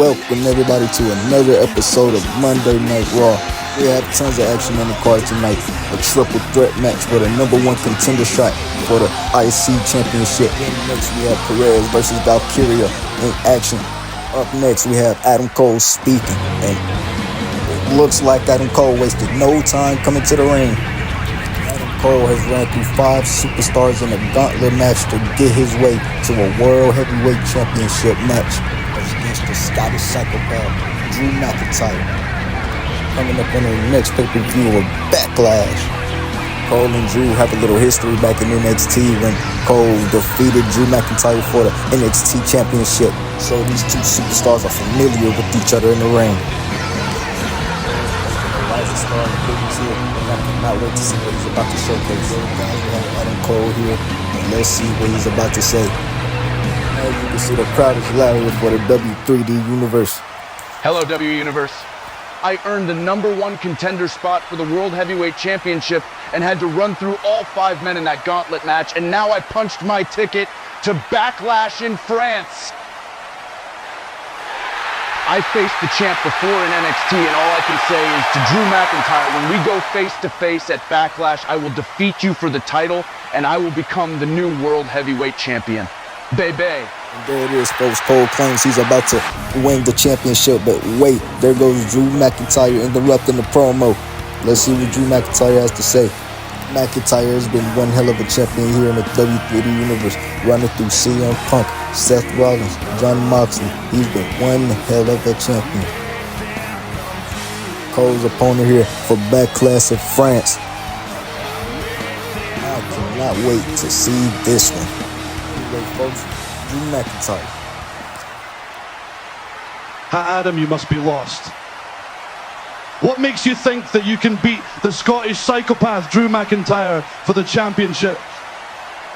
Welcome everybody to another episode of Monday Night Raw. We have tons of action on the card tonight. A triple threat match for the #1 contender shot for the IC Championship. Next we have Perez versus Valkyria in action. Up next we have Adam Cole speaking, and it looks like Adam Cole wasted no time coming to the ring. Adam Cole has ran through 5 superstars in a gauntlet match to get his way to a World Heavyweight Championship match against the Scottish psychopath Drew McIntyre. Coming up on the next pay-per-view of Backlash. Cole and Drew have a little history back in NXT when Cole defeated Drew McIntyre for the NXT Championship. So these two superstars are familiar with each other in the ring. The rising star in the business here, and I cannot wait to see what he's about to showcase. We have Adam Cole here, and let's see what he's about to say. As you can see, the crowd is loud for the W3D Universe. Hello, W Universe. I earned the #1 contender spot for the World Heavyweight Championship and had to run through all 5 men in that gauntlet match, and now I punched my ticket to Backlash in France. I faced the champ before in NXT, and all I can say is to Drew McIntyre, when we go face-to-face at Backlash, I will defeat you for the title, and I will become the new World Heavyweight Champion. Baby. And there it is, folks. Cole claims he's about to win the championship, but wait, there goes Drew McIntyre interrupting the promo. Let's see what Drew McIntyre has to say. McIntyre has been one hell of a champion here in the W3D Universe, running through CM Punk, Seth Rollins, Jon Moxley. He's been one hell of a champion. Cole's opponent here for Backlash in France. I cannot wait to see this one. Anyway, folks, Drew McIntyre. Adam, you must be lost. What makes you think that you can beat the Scottish psychopath Drew McIntyre for the championship?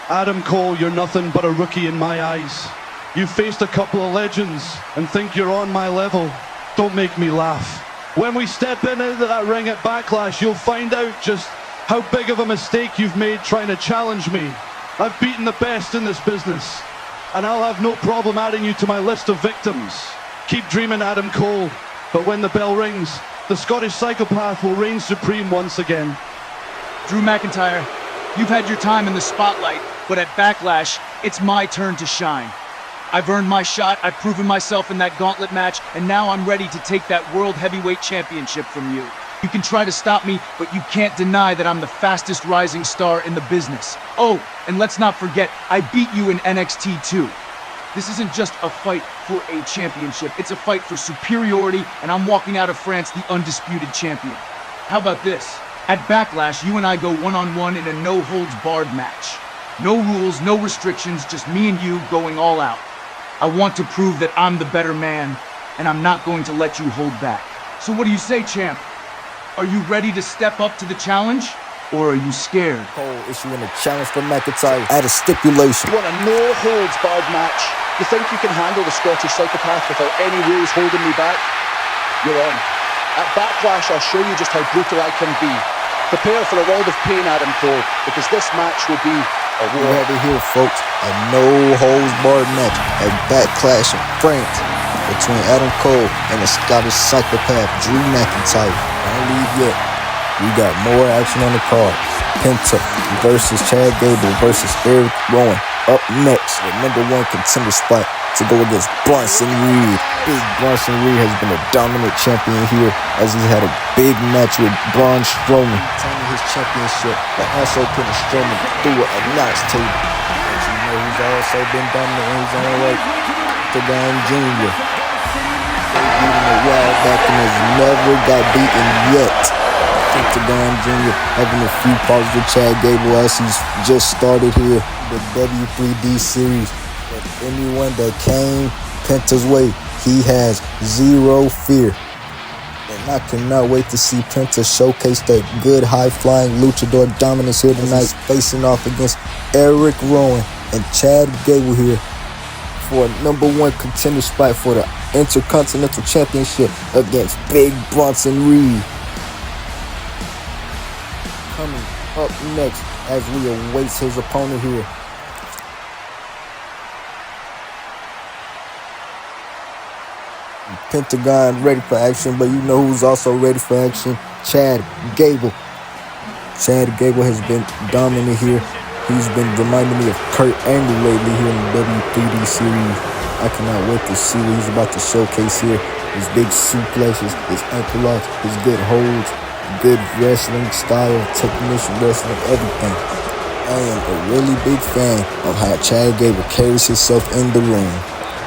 Adam Cole, you're nothing but a rookie in my eyes. You faced a couple of legends and think you're on my level. Don't make me laugh. When we step into that ring at Backlash, you'll find out just how big of a mistake you've made trying to challenge me. I've beaten the best in this business, and I'll have no problem adding you to my list of victims. Keep dreaming, Adam Cole, but when the bell rings, the Scottish psychopath will reign supreme once again. Drew McIntyre, you've had your time in the spotlight, but at Backlash, it's my turn to shine. I've earned my shot, I've proven myself in that gauntlet match, and now I'm ready to take that World Heavyweight Championship from you. You can try to stop me, but you can't deny that I'm the fastest rising star in the business. Oh, and let's not forget, I beat you in NXT too. This isn't just a fight for a championship, it's a fight for superiority, and I'm walking out of France the undisputed champion. How about this? At Backlash, you and I go one-on-one in a no-holds-barred match. No rules, no restrictions, just me and you going all out. I want to prove that I'm the better man, and I'm not going to let you hold back. So what do you say, champ? Are you ready to step up to the challenge, or are you scared? Cole issuing a challenge for McIntyre at a stipulation. You want a no-holds-barred match? You think you can handle the Scottish psychopath without any rules holding me back? You're on. At Backlash, I'll show you just how brutal I can be. Prepare for a world of pain, Adam Cole, because this match will be a war. We have it here, folks, a no-holds-barred match at Backlash in France between Adam Cole and the Scottish psychopath Drew McIntyre. Don't leave yet. We got more action on the card. Penta versus Chad Gable versus Eric Rowan. Up next, the #1 contender spot to go against Bronson Reed. Big Bronson Reed has been a dominant champion here as he's had a big match with Braun Strowman, retaining his championship, but also putting Strowman through an announce table. As you know, he's also been dominant in his own right. Octagon Jr. They beat him a while back and has never got beaten yet. Octagon Jr. having a few pauses with Chad Gable as he's just started here the W3D series. But anyone that came Penta's way, he has zero fear. And I cannot wait to see Penta showcase that good high-flying luchador dominance here tonight, facing off against Eric Rowan and Chad Gable here for a #1 contender spot for the Intercontinental Championship against Big Bronson Reed. Coming up next as we await his opponent here. Pentagon ready for action, but you know who's also ready for action? Chad Gable. Chad Gable has been dominant here. He's been reminding me of Kurt Angle lately here in the W3D series. I cannot wait to see what he's about to showcase here. His big suplexes, his ankle locks, his good holds, good wrestling style, technician wrestling, everything. I am a really big fan of how Chad Gable carries himself in the ring.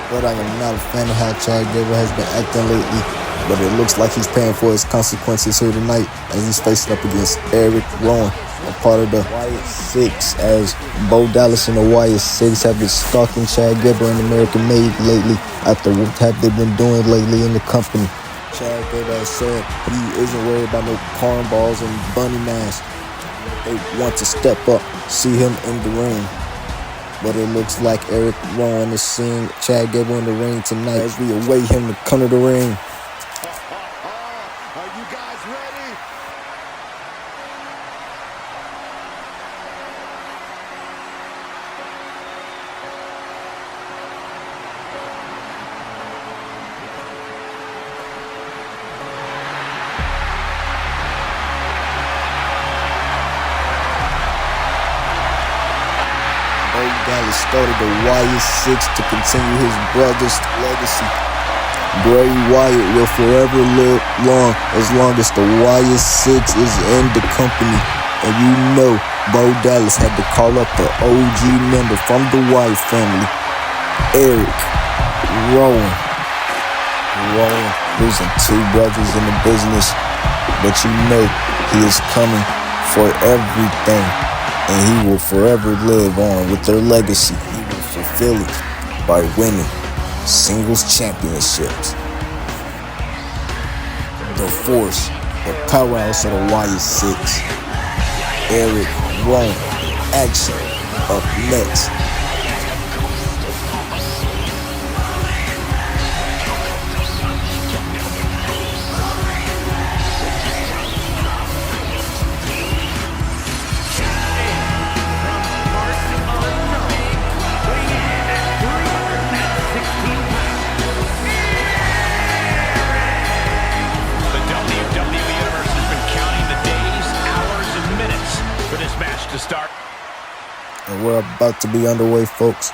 But I am not a fan of how Chad Gable has been acting lately. But it looks like he's paying for his consequences here tonight as he's facing up against Eric Rowan, a part of the Wyatt Six, as Bo Dallas and the Wyatt Six have been stalking Chad Gable and American Made lately after what have they been doing lately in the company. Chad Gable has said he isn't worried about no cornballs and bunny masks. They want to step up, see him in the ring. But it looks like Eric Rowan is seeing Chad Gable in the ring tonight as we await him to come to the ring. Are you guys ready? Bo Dallas started the Wyatt Six to continue his brother's legacy. Bray Wyatt will forever live as long as the Wyatt Six is in the company. And you know Bo Dallas had to call up the OG member from the Wyatt family, Eric Rowan. Rowan losing two brothers in the business, but you know he is coming for everything. And he will forever live on with their legacy. He will fulfill it by winning singles championships. The force, the powerhouse of the Wyatt Six, Eric Rowan, action up next. Start. And we're about to be underway, folks.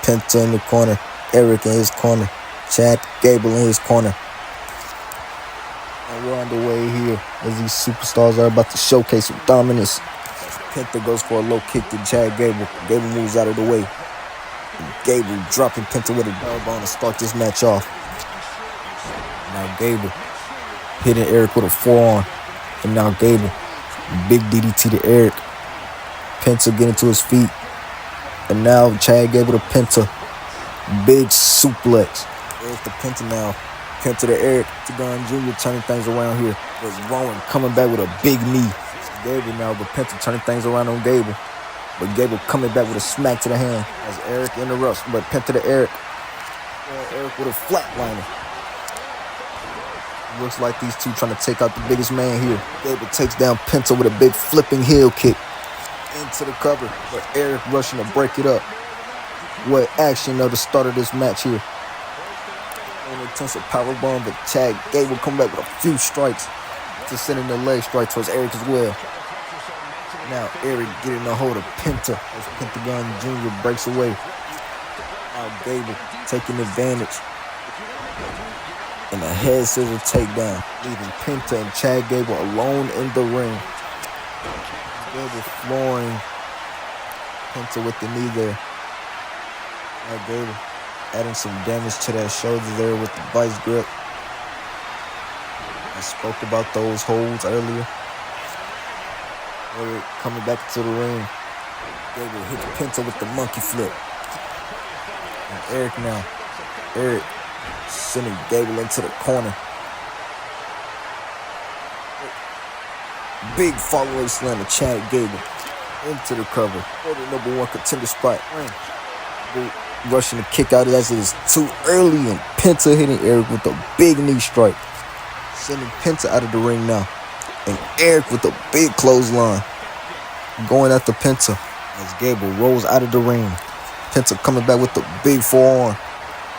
Penta in the corner, Eric in his corner, Chad Gable in his corner. And we're underway here as these superstars are about to showcase some dominance. Penta goes for a low kick to Chad Gable. Gable moves out of the way. And Gable dropping Penta with a elbow to start this match off. Now Gable hitting Eric with a forearm. And now Gable, big DDT to Eric. Penta getting to his feet. And now Chad Gable to Penta. Big suplex. Eric to Penta now. Penta to Eric. Tagon Jr. turning things around here. There's Rowan coming back with a big knee. Gable now, but Penta turning things around on Gable. But Gable coming back with a smack to the hand as Eric interrupts. But Penta to Eric. Eric with a flatliner. Looks like these two trying to take out the biggest man here. Gable takes down Penta with a big flipping heel kick into the cover, but Eric rushing to break it up. What action at the start of this match here. An intensive powerbomb, but Chad Gable come back with a few strikes to send in the leg strike towards Eric as well. Now Eric getting a hold of Penta as Pentagon Jr. breaks away. Now Gable taking advantage. And a head scissor takedown, leaving Penta and Chad Gable alone in the ring. Gable flooring Penta with the knee there. Now Gable adding some damage to that shoulder there with the vice grip. I spoke about those holds earlier. Eric coming back to the ring. Gable hits Penta with the monkey flip. And Eric now. Eric sending Gable into the corner. Big follow-away slam to Chad Gable into the cover for the #1 contender spot. Rushing to kick out as it is too early, and Penta hitting Eric with a big knee strike, sending Penta out of the ring now. And Eric with a big clothesline going after Penta as Gable rolls out of the ring. Penta coming back with the big forearm.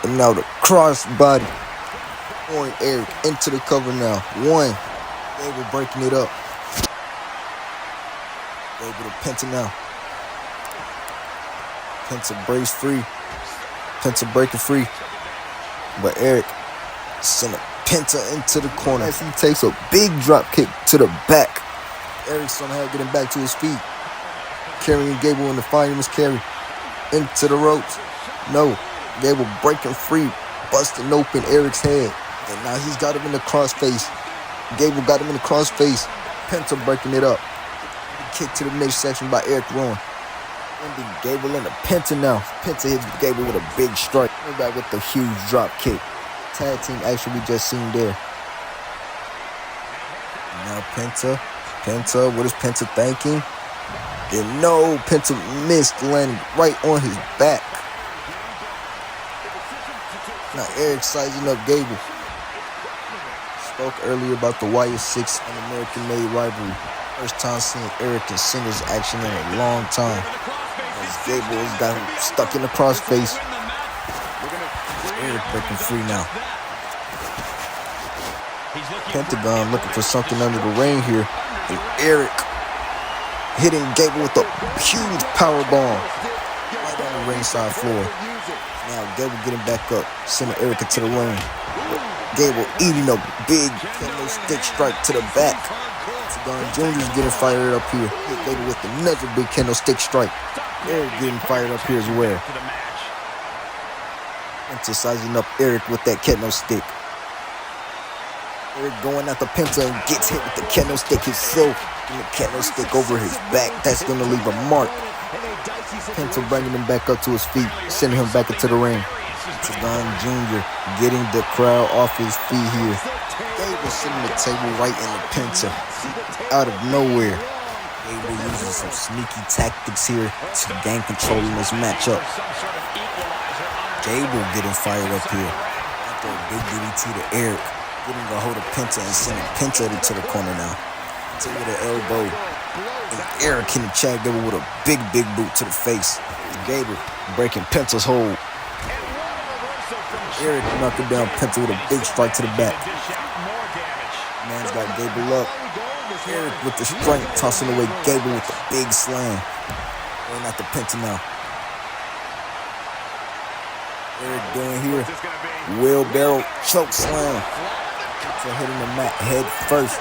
And now the cross body. Pouring Eric into the cover now. One. Gable breaking it up. Gable to Penta now. Penta breaks free. Penta breaking free. But Eric sent a Penta into the corner as he takes a big drop kick to the back. Eric somehow getting back to his feet. Carrying Gable in the fireman's carry. Into the ropes. No. Gable breaking free. Busting open Eric's head. And now he's got him in the crossface. Gable got him in the crossface. Penta breaking it up. Kick to the midsection by Eric Rowan. Ending Gable in the Penta now. Penta hits Gable with a big strike. Coming back with the huge drop kick. Tag team action we just seen there. Now Penta. Penta, what is Penta thinking? And no, Penta missed, landing right on his back. Now Eric sizing up Gable. Spoke earlier about the YS6 and American-made rivalry. First time seeing Eric in singles action in a long time. As Gable has got him stuck in the crossface. Eric breaking free now. Pentagon looking for something under the ring here. And Eric hitting Gable with a huge power bomb right on the ringside floor. Now Gable getting back up, sending Eric into the ring. Gable eating a big kendo stick strike to the back. Pentagon Jr.'s getting fired up here. Hit Gable with another big kendo stick strike. Eric getting fired up here as well. Emphasizing up Eric with that kendo stick. Eric going at the Penta and gets hit with the kendo stick himself. And the kendo stick over his back. That's going to leave a mark. Penta bringing him back up to his feet, sending him back into the ring. Pentagon Jr. getting the crowd off his feet here. Gable sitting the table right in the Penta. Out of nowhere. Gable using some sneaky tactics here to gain control in this matchup. Gable getting fired up here. After a big DDT to Eric. Getting a hold of Penta and sending Penta to the corner now. Penta with an elbow. And Eric hitting Chad Gable with a big boot to the face. Gable breaking Penta's hold. Eric knocking down Penta with a big strike to the back. Man's got Gable up. Eric with the strength, tossing away Gable with a big slam. Going at the Penta now. Eric doing here. Wheelbarrow choke slam. Penta hitting the mat head first.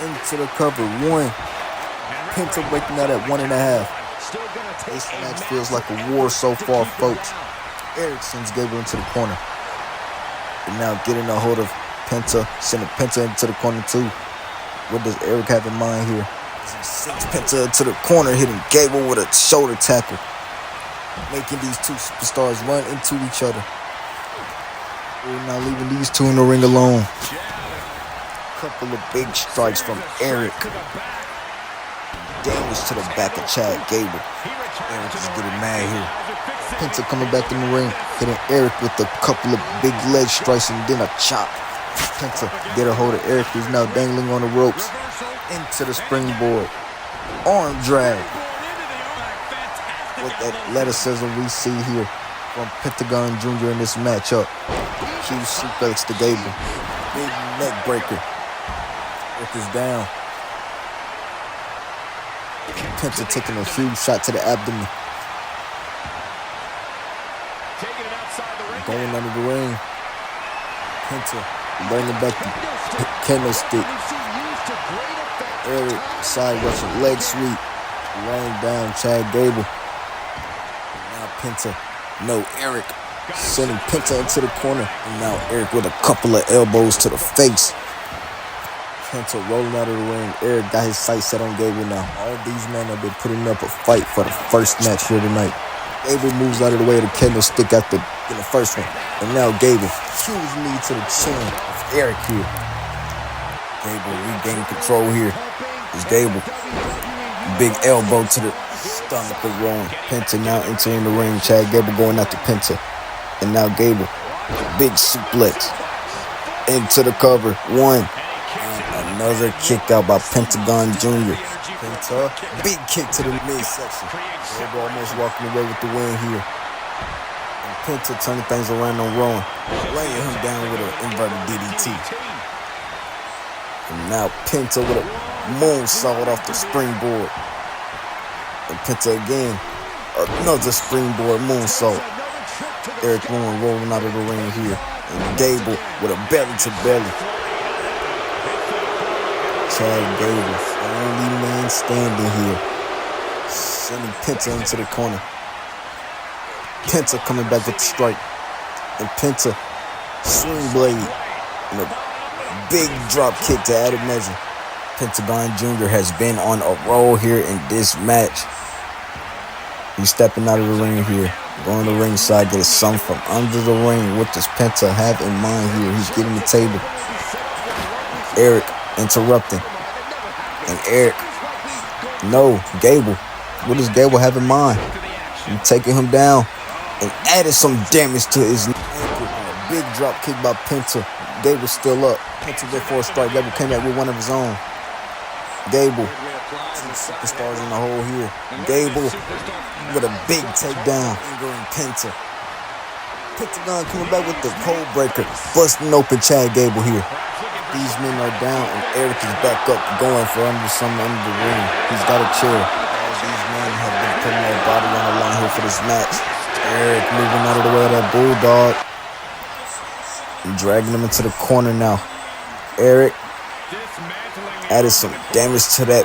Into the cover. One. Penta breaking out at 1.5. This match feels like a war so far, folks. Eric sends Gable into the corner. And now getting a hold of Penta, sending Penta into the corner too. What does Eric have in mind here? He sends Penta into the corner, hitting Gable with a shoulder tackle. Making these two superstars run into each other. We're now leaving these two in the ring alone. Couple of big strikes from Eric. Damage to the back of Chad Gable. Eric is getting mad here. Penta coming back in the ring, hitting Eric with a couple of big leg strikes and then a chop. Penta get a hold of Eric, who's now dangling on the ropes. Into the springboard. Arm drag. What that athleticism we see here from Pentagon Jr. in this matchup. Huge suplex to Gable. Big neck breaker. Eric is down. Penta taking a huge shot to the abdomen. Going under the ring. Penta bringing back the kendo stick. Eric side rushing leg sweep. Laying down Chad Gable. Now Penta. No, Eric sending Penta into the corner. And now Eric with a couple of elbows to the face. Penta rolling out of the ring. Eric got his sights set on Gable now. All these men have been putting up a fight for the first match here tonight. Gable moves out of the way of the kendo stick after in the first one. And now Gable. Huge knee to the chin of Eric here. Gable regaining control here. It's Gable. Big elbow to the stomach of Rowan. Penta now entering the ring. Chad Gable going after Penta. And now Gable. Big suplex. Into the cover. One. And another kick out by Pentagon Jr. Penta. Big kick to the midsection. Gable almost walking away with the win here. And Penta turning things around on Rowan, laying him down with an inverted DDT. And now Penta with a moonsault off the springboard. And Penta again, another springboard moonsault. Eric Rowan rolling out of the ring here. And Gable with a belly to belly. Chad Gable, only man standing here. Sending Penta into the corner. Penta coming back with the strike. And Penta, swing blade. And a big drop kick to added measure. Pentagon Jr. has been on a roll here in this match. He's stepping out of the ring here. Going to the ringside, get some from under the ring. What does Penta have in mind here? He's getting the table. Eric interrupting. And Eric, no, Gable. What does Gable have in mind? He's taking him down and added some damage to his ankle. A big drop kick by Penta. Gable still up. Penta there for a strike. Gable came back with one of his own. Gable, two superstars in the hole here. Gable with a big takedown. Angering Penta. Pentagon coming back with the cold breaker. Busting open Chad Gable here. These men are down and Eric is back up going for something under the ring. He's got a chair. All these men have been putting their body on the line here for this match. Eric moving out of the way of that bulldog. And dragging him into the corner now. Eric added some damage to that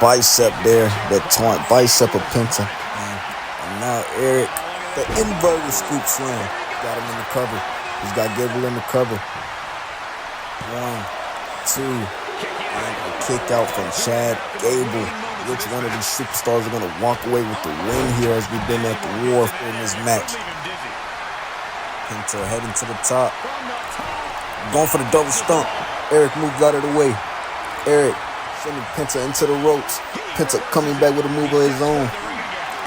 bicep there. That taunt bicep of Penta. And now Eric, the inverted scoop slam. Got him in the cover. He's got Gable in the cover. 1, 2, and a kick out from Chad Gable. Which one of these superstars are going to walk away with the win here as we've been at the war in this match? Penta heading to the top. Going for the double stump. Eric moves out of the way. Eric sending Penta into the ropes. Penta coming back with a move of his own.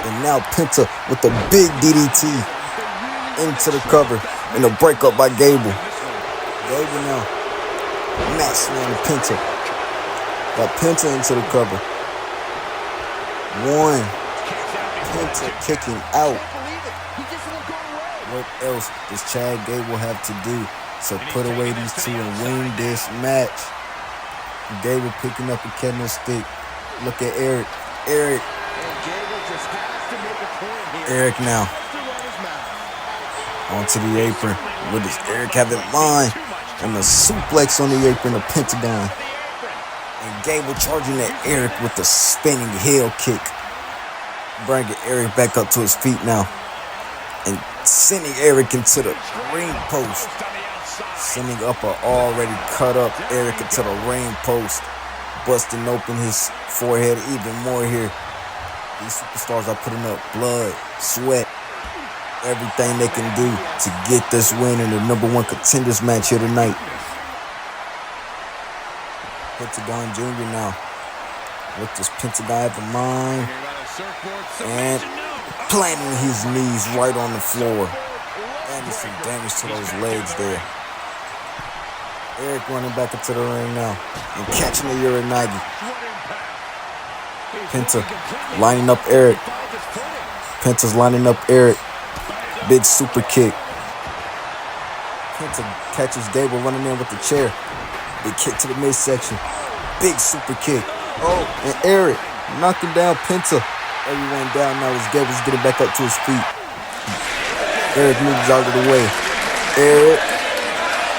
And now Penta with the big DDT into the cover. And a breakup by Gable. Gable now. Matt slamming Penta. Got Penta into the cover. 1. Penta kicking out. What else does Chad Gable have to do to put away these two and win this match? Gable picking up a candlestick. Look at Eric. Eric now. Onto the apron. What does Eric have in mind? And the suplex on the apron of Pentagon. And Gable charging at Eric with the spinning heel kick. Bringing Eric back up to his feet now. And sending Eric into the ring post. Sending up a already cut up Eric into the ring post. Busting open his forehead even more here. These superstars are putting up blood, sweat, everything they can do to get this win in the #1 contenders match here tonight. Pentagon Jr. now. What does Pentagon have in mind? And planting his knees right on the floor. Adding some damage to those legs there. Eric running back into the ring now. And catching the Uranagi. Penta lining up Eric. Penta's lining up Eric. Big super kick. Penta catches Gable running in with the chair. Big kick to the midsection. Big super kick. Oh, and Eric knocking down Penta. Everyone down now as Gable's getting back up to his feet. Eric moves out of the way. Eric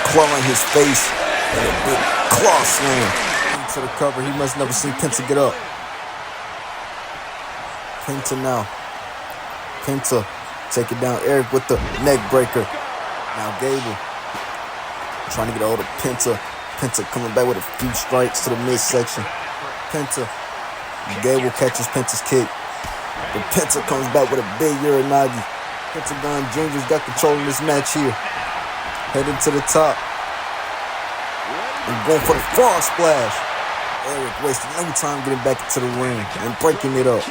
clawing his face. And a big claw slam into the cover. He must never seen Penta get up. Penta now. Penta taking down Eric with the neck breaker. Now Gable trying to get a hold of Penta. Penta coming back with a few strikes to the midsection. Penta. Gable catches Penta's kick. But Penta comes back with a big Uranagi. Pentagon Jr.'s got control in this match here. Heading to the top. And going for the frog splash. Eric wasting no time getting back into the ring and breaking it up.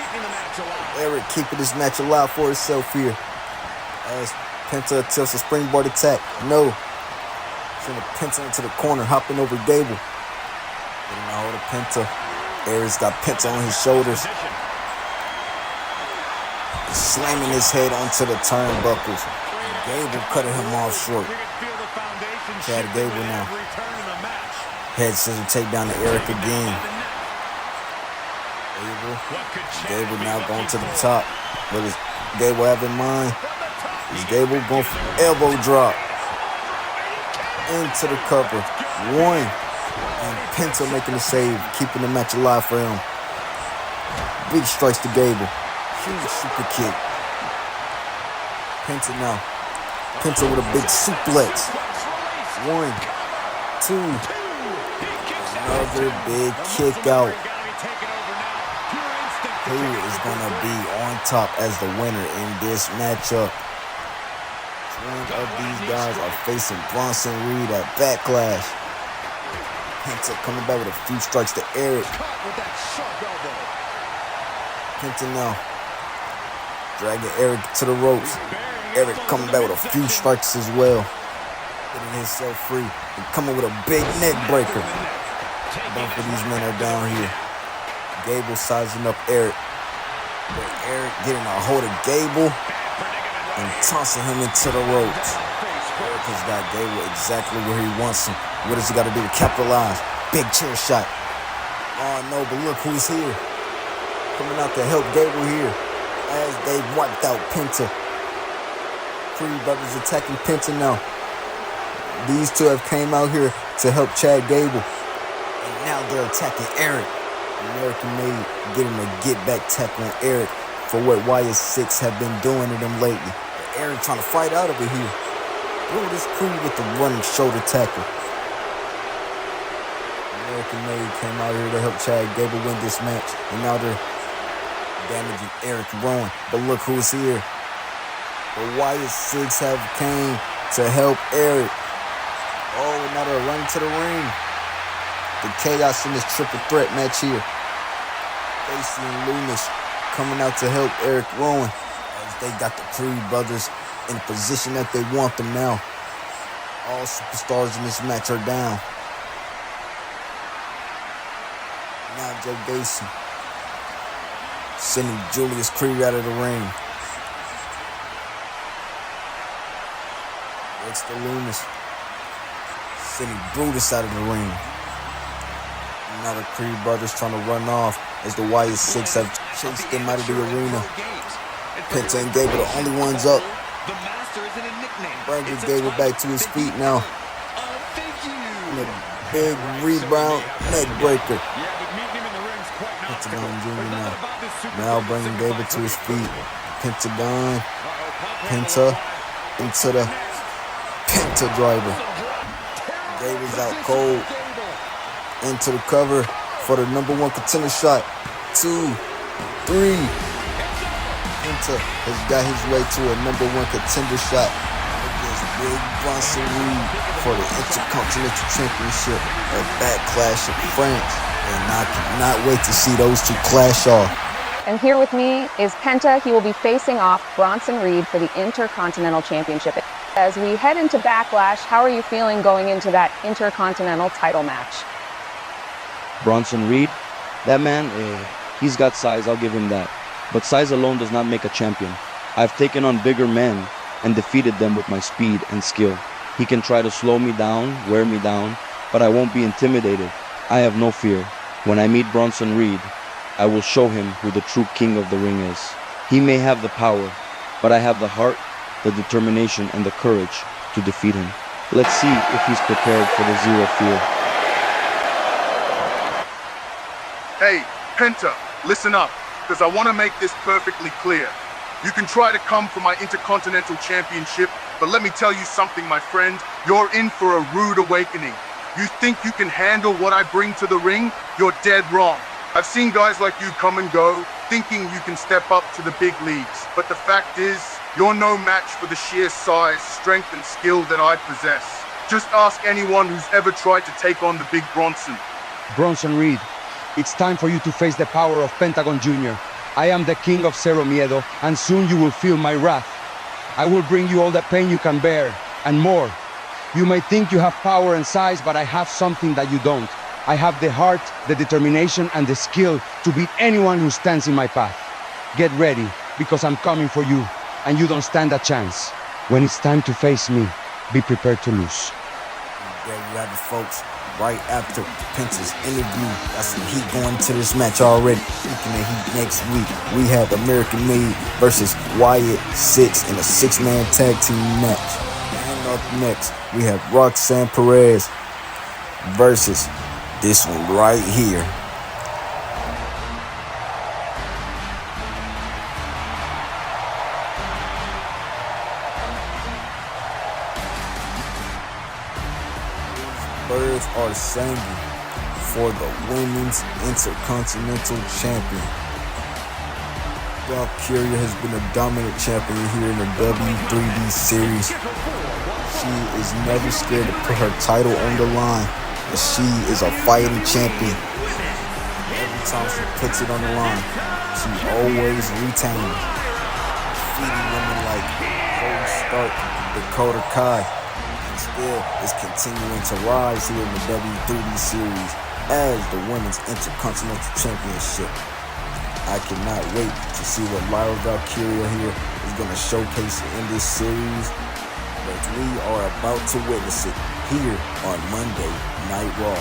Eric keeping this match alive for himself here. As Penta attempts a springboard attack. No. Sending Penta into the corner, hopping over Gable. Getting a hold of Penta. Eric's got Penta on his shoulders. Slamming his head onto the turnbuckles. Gable cutting him off short. Chad Gable now. Head scissor take down to Eric again. Gable now going to the top. What does Gable have in mind? Is Gable going for elbow drop? Into the cover. One. And Penta making the save, keeping the match alive for him. Big strikes to Gable. Huge super kick. Penta now. Penta with a big suplex. 1, 2. Another big kick out. Who is going to be on top as the winner in this matchup? One of these guys are facing Bronson Reed at Backlash. Penta coming back with a few strikes to Eric. Penta now dragging Eric to the ropes. Eric coming back with a few strikes as well. Getting himself free and coming with a big neck breaker. Both of these men are down here. Gable sizing up Eric. But Eric getting a hold of Gable and tossing him into the ropes. Eric has got Gable exactly where he wants him. What does he got to do to capitalize? Big chair shot. Oh no, but look who's here. Coming out to help Gable here as they wiped out Penta. Creed brothers attacking Penta now. These two have came out here to help Chad Gable. And now they're attacking Eric. American Made getting a get-back tackle on Eric for what YS6 have been doing to them lately. But Eric trying to fight out of it here. Look at this Creed with the running shoulder tackle. American Made came out here to help Chad Gable win this match. And now they're damaging Eric Rowan. But look who's here. The YS6 have came to help Eric. Oh, now they're running to the ring. The chaos in this triple threat match here. Stacy and Loomis coming out to help Eric Rowan as they got the Creed brothers in the position that they want them now. All superstars in this match are down. Now Joe Gacy sending Julius Creed out of the ring. Next to Loomis sending Brutus out of the ring. Now the Creed brothers trying to run off as the YS6 have chased them out of the arena. Penta and Gable the only ones up. Bringing Gable back to his feet now. And a big rebound neck breaker. Pentagon Jr. now bringing Gable to his feet. Pentagon. Penta into the Penta driver. Gable's out cold. Into the cover for the #1 contender shot. 2, 3. Penta has got his way to a #1 contender shot against Big Bronson Reed for the Intercontinental Championship at Backlash in France. And I cannot wait to see those two clash off. And here with me is Penta. He will be facing off Bronson Reed for the Intercontinental Championship. As we head into Backlash, how are you feeling going into that Intercontinental title match? Bronson Reed, that man, he's got size, I'll give him that. But size alone does not make a champion. I've taken on bigger men and defeated them with my speed and skill. He can try to slow me down, wear me down, but I won't be intimidated. I have no fear. When I meet Bronson Reed, I will show him who the true king of the ring is. He may have the power, but I have the heart, the determination, and the courage to defeat him. Let's see if he's prepared for the zero fear. Hey, Penta, listen up, because I want to make this perfectly clear. You can try to come for my Intercontinental Championship, but let me tell you something, my friend. You're in for a rude awakening. You think you can handle what I bring to the ring? You're dead wrong. I've seen guys like you come and go, thinking you can step up to the big leagues. But the fact is, you're no match for the sheer size, strength, and skill that I possess. Just ask anyone who's ever tried to take on the big Bronson. Bronson Reed, it's time for you to face the power of Pentagon Jr. I am the king of Cero Miedo, and soon you will feel my wrath. I will bring you all the pain you can bear, and more. You may think you have power and size, but I have something that you don't. I have the heart, the determination, and the skill to beat anyone who stands in my path. Get ready, because I'm coming for you, and you don't stand a chance. When it's time to face me, be prepared to lose. There you have it, folks. Right after Penta's interview, got some heat going into this match already. Speaking of heat, next week we have American Made versus Wyatt Six in a 6-man tag team match. And up next, we have Roxanne Perez versus this one right here. Birds are singing for the Women's Intercontinental Champion. Valkyria has been a dominant champion here in the W3D Series. She is never scared to put her title on the line, and she is a fighting champion. Every time she puts it on the line, she always retains, defeating women like Cole Stark, Dakota Kai. Still is continuing to rise here in the W3D Series as the Women's Intercontinental Championship. I cannot wait to see what Lyra Valkyria here is going to showcase in this series, but we are about to witness it here on Monday Night Raw.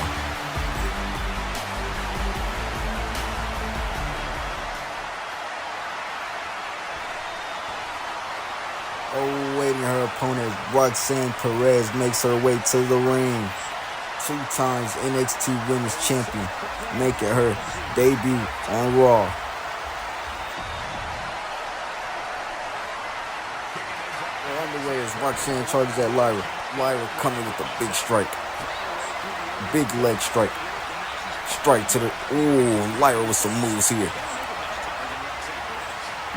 Awaiting her opponent, Roxanne Perez makes her way to the ring. 2 times NXT Women's Champion, making her debut on Raw. On the way as Roxanne charges at Lyra. Lyra coming with a big strike. Big leg strike. Strike to the... Ooh, Lyra with some moves here.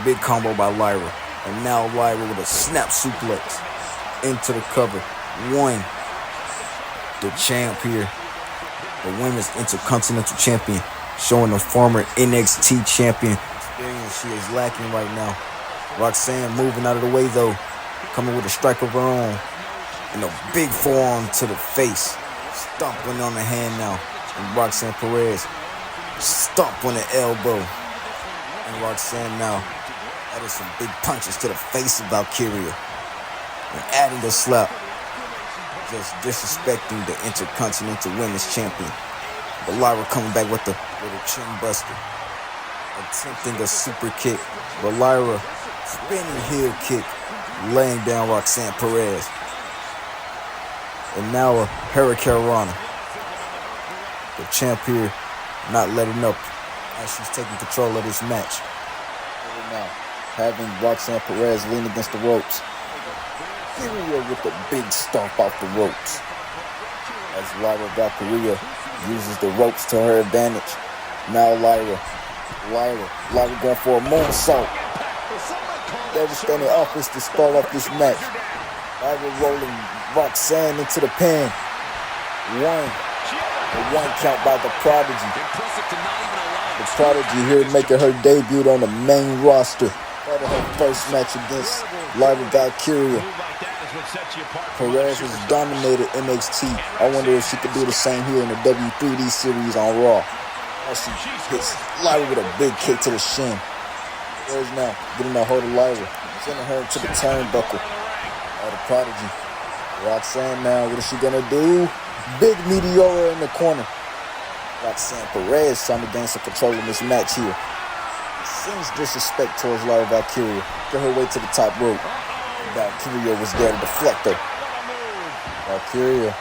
Big combo by Lyra. And now Lyra with a snap suplex into the cover. 1. The champ here, the Women's Intercontinental Champion, showing the former NXT Champion experience she is lacking right now. Roxanne moving out of the way though, coming with a strike of her own. And a big forearm to the face. Stomping on the hand now. And Roxanne Perez stomp on the elbow. And Roxanne now added some big punches to the face of Valkyria. And adding a slap. Just disrespecting the Intercontinental Women's Champion. But Lyra coming back with a chin buster. Attempting a super kick. But Lyra spinning heel kick. Laying down Roxanne Perez. And now a Hurricanrana. The champ here not letting up as she's taking control of this match. Now, having Roxanne Perez lean against the ropes. Valkyria with a big stomp off the ropes. As Lyra Valkyria uses the ropes to her advantage. Now Lyra going for a moonsault. Devastating offense to start off this match. Lyra rolling Roxanne into the pin. 1. A 1 count by the Prodigy. The Prodigy here making her debut on the main roster. Started her first match against Lyra Valkyria. Perez has dominated NXT. I wonder if she could do the same here in the W3D Series on Raw. As she hits Lyra with a big kick to the shin. Perez now getting a hold of Lyra, sending her into the turnbuckle. The Prodigy. Roxanne now, what is she gonna do? Big Meteora in the corner. Roxanne Perez trying to gain some control in this match here. Seems disrespect towards Lyra Valkyria. Get her way to the top rope. Valkyria was there to deflect her. Valkyria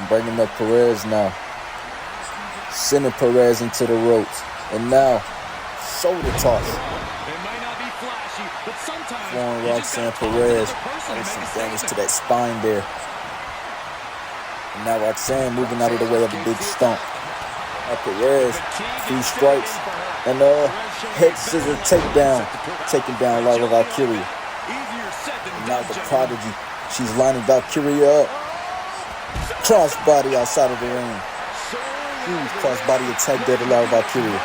bringing up Perez now. Sending Perez into the ropes. And now, shoulder toss. Throwing Roxanne Perez. Adding some damage to that spine there. And now Roxanne moving out of the way of a big stomp. Now Perez, 3 strikes. And head scissor takedown. Taking down Lyra Valkyria. And now the Prodigy. She's lining Valkyria up. Crossbody outside of the ring. Huge crossbody attack there to Lyra Valkyria.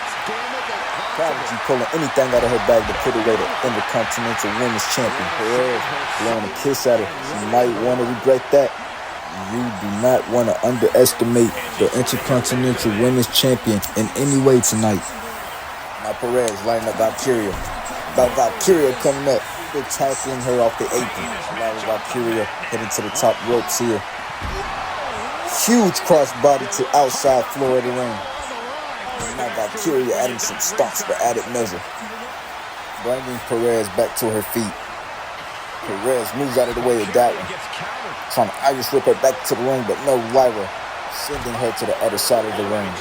Prodigy pulling anything out of her bag to put away the Intercontinental Women's Champion. Perez blowing a kiss at her. She might want to regret that. You do not want to underestimate the Intercontinental Women's Champion in any way tonight. Now Perez lining up Valkyria. About Valkyria coming up. They're tackling her off the apron. Now Valkyria heading to the top ropes here. Huge crossbody to outside floor of the ring. And now Valkyria adding some stomps for added measure. Bringing Perez back to her feet. Perez moves out of the way of that one. Trying to Irish whip her back to the ring, but no, Lyra sending her to the other side of the ring.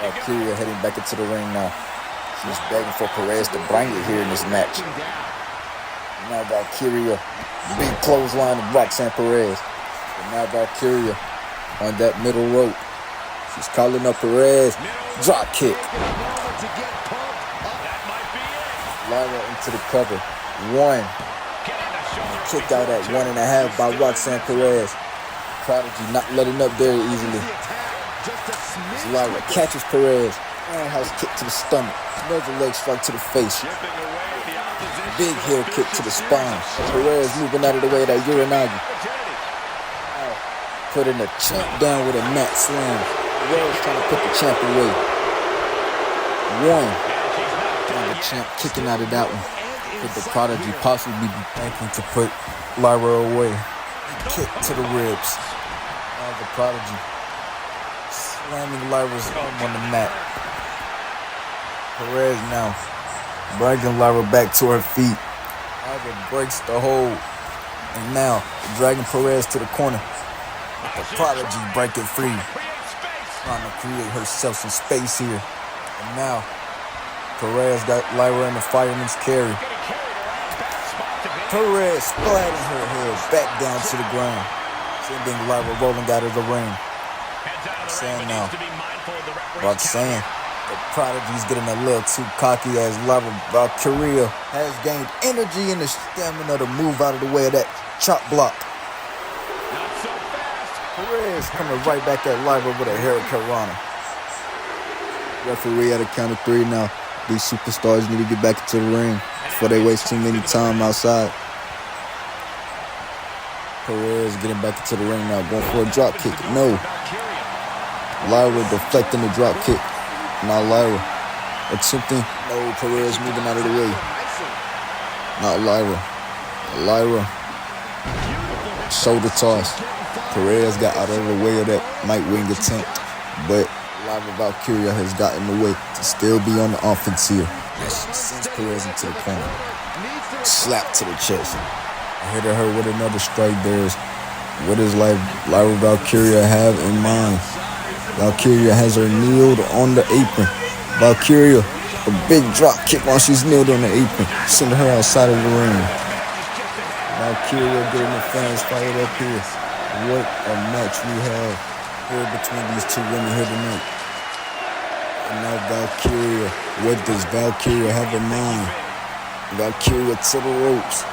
Valkyria heading back into the ring now. She's begging for Perez to bring it here in this match. Now Valkyria, big clothesline of Roxanne Perez. And now Valkyria on that middle rope. She's calling up Perez. Drop kick. Lyra into the cover. One. Kick out at 1.5 by Roxanne Perez. Prodigy not letting up very easily. Lyra catches Perez. Roundhouse kick to the stomach. Another leg strike to the face. Big heel kick to the spine. Perez moving out of the way of that Uranagi. Putting the champ down with a mat slam. Perez trying to put the champ away. One. And the champ kicking out of that one. Could the Prodigy possibly be thinking to put Lyra away? Kick to the ribs. Now the Prodigy slamming Lyra's arm on the mat. Perez now bringing Lyra back to her feet. Lyra breaks the hold. And now dragging Perez to the corner. The Prodigy breaking free. Trying to create herself some space here. And now Perez got Lyra in the fireman's carry. Perez splatting her head back down to the ground. Sending Lyra rolling out of the ring. Roxanne now. Roxanne. The Prodigy's getting a little too cocky as Lyra Valkyria has gained energy and the stamina to move out of the way of that chop block. Perez coming right back at Lyra with a hurricanrana. Referee at a count of 3 now. These superstars need to get back into the ring before they waste too many time outside. Perez getting back into the ring now, going for a drop kick. No. Lyra deflecting the drop kick. Now Lyra attempting. No, Perez moving out of the way. Not Lyra. Lyra. Shoulder toss. Perez got out of the way of that night wing attempt. But Lyra Valkyria has gotten the way to still be on the offense here. She sends Perez into the corner. Slap to the chest. Hit her with another strike there. What does Lyra Valkyria have in mind? Valkyria has her kneeled on the apron. Valkyria, a big drop kick while she's kneeled on the apron. Send her outside of the ring. Valkyria getting the fans fired up here. What a match we have here between these two women here tonight. And now Valkyria. What does Valkyria have in mind? Valkyria to the ropes.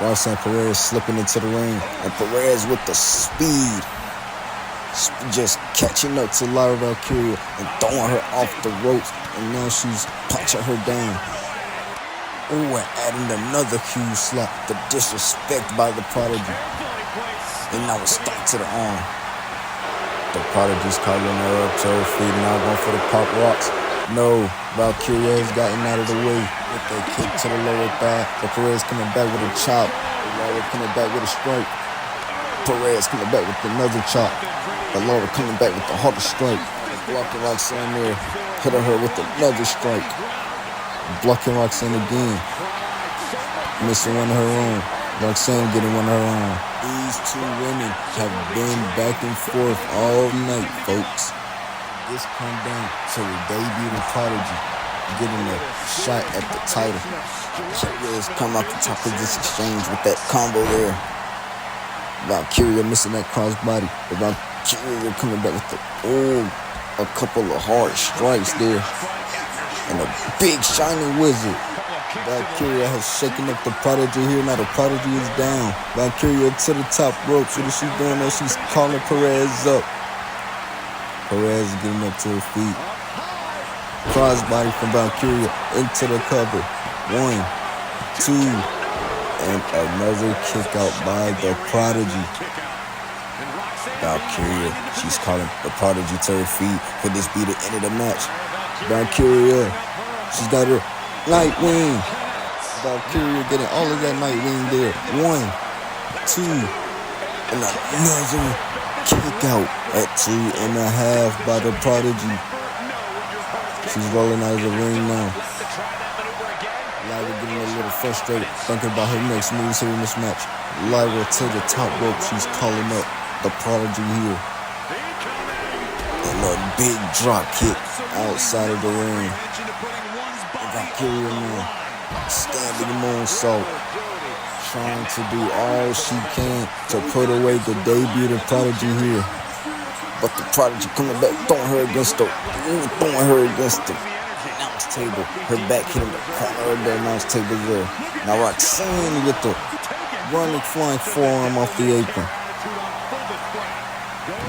Roxanne Perez slipping into the ring. And Perez with the speed. Just catching up to Lyra Valkyria and throwing her off the ropes. And now she's punching her down. Oh, and adding another huge slap. The disrespect by the Prodigy. And now it's stuck to the arm. The Prodigy's calling her up to her feet. Now going for the pop rocks. No, Valkyria has gotten out of the way with that kick to the lower thigh. But Perez coming back with a chop. Lyra coming back with a strike. Perez coming back with another chop. But Lyra coming back with the harder strike. Blocking Roxanne there. Hitting her with another strike. Blocking Roxanne again. Missing one of her own. Roxanne getting one of her own. These two women have been back and forth all night, folks. This come down to the debut of Prodigy getting a shot at the title. Perez come out the top of this exchange with that combo there. Valkyria missing that crossbody. But Valkyria coming back with a couple of hard strikes there. And a big shiny wizard. Valkyria has shaken up the Prodigy here. Now the Prodigy is down. Valkyria to the top ropes. What is she doing there? She's calling Perez up. Perez getting up to her feet. Crossbody from Valkyria into the cover. 1, 2, and another kick out by the Prodigy. Valkyria, she's calling the Prodigy to her feet. Could this be the end of the match? Valkyria, she's got her Nightwing. Valkyria getting all of that Nightwing there. 1, 2, and another kick out at 2.5 by the Prodigy. She's rolling out of the ring now. Lyra getting a little frustrated, thinking about her next moves here in this match. Lyra to the top rope. She's calling up the Prodigy here. And a big drop kick outside of the ring. Valkyria now standing moonsault, trying to do all she can to put away the debuted Prodigy here. But the Prodigy coming back, throwing her against the announce table. Her back hitting the corner of the announce table there. Now Roxanne with the running flying forearm off the apron.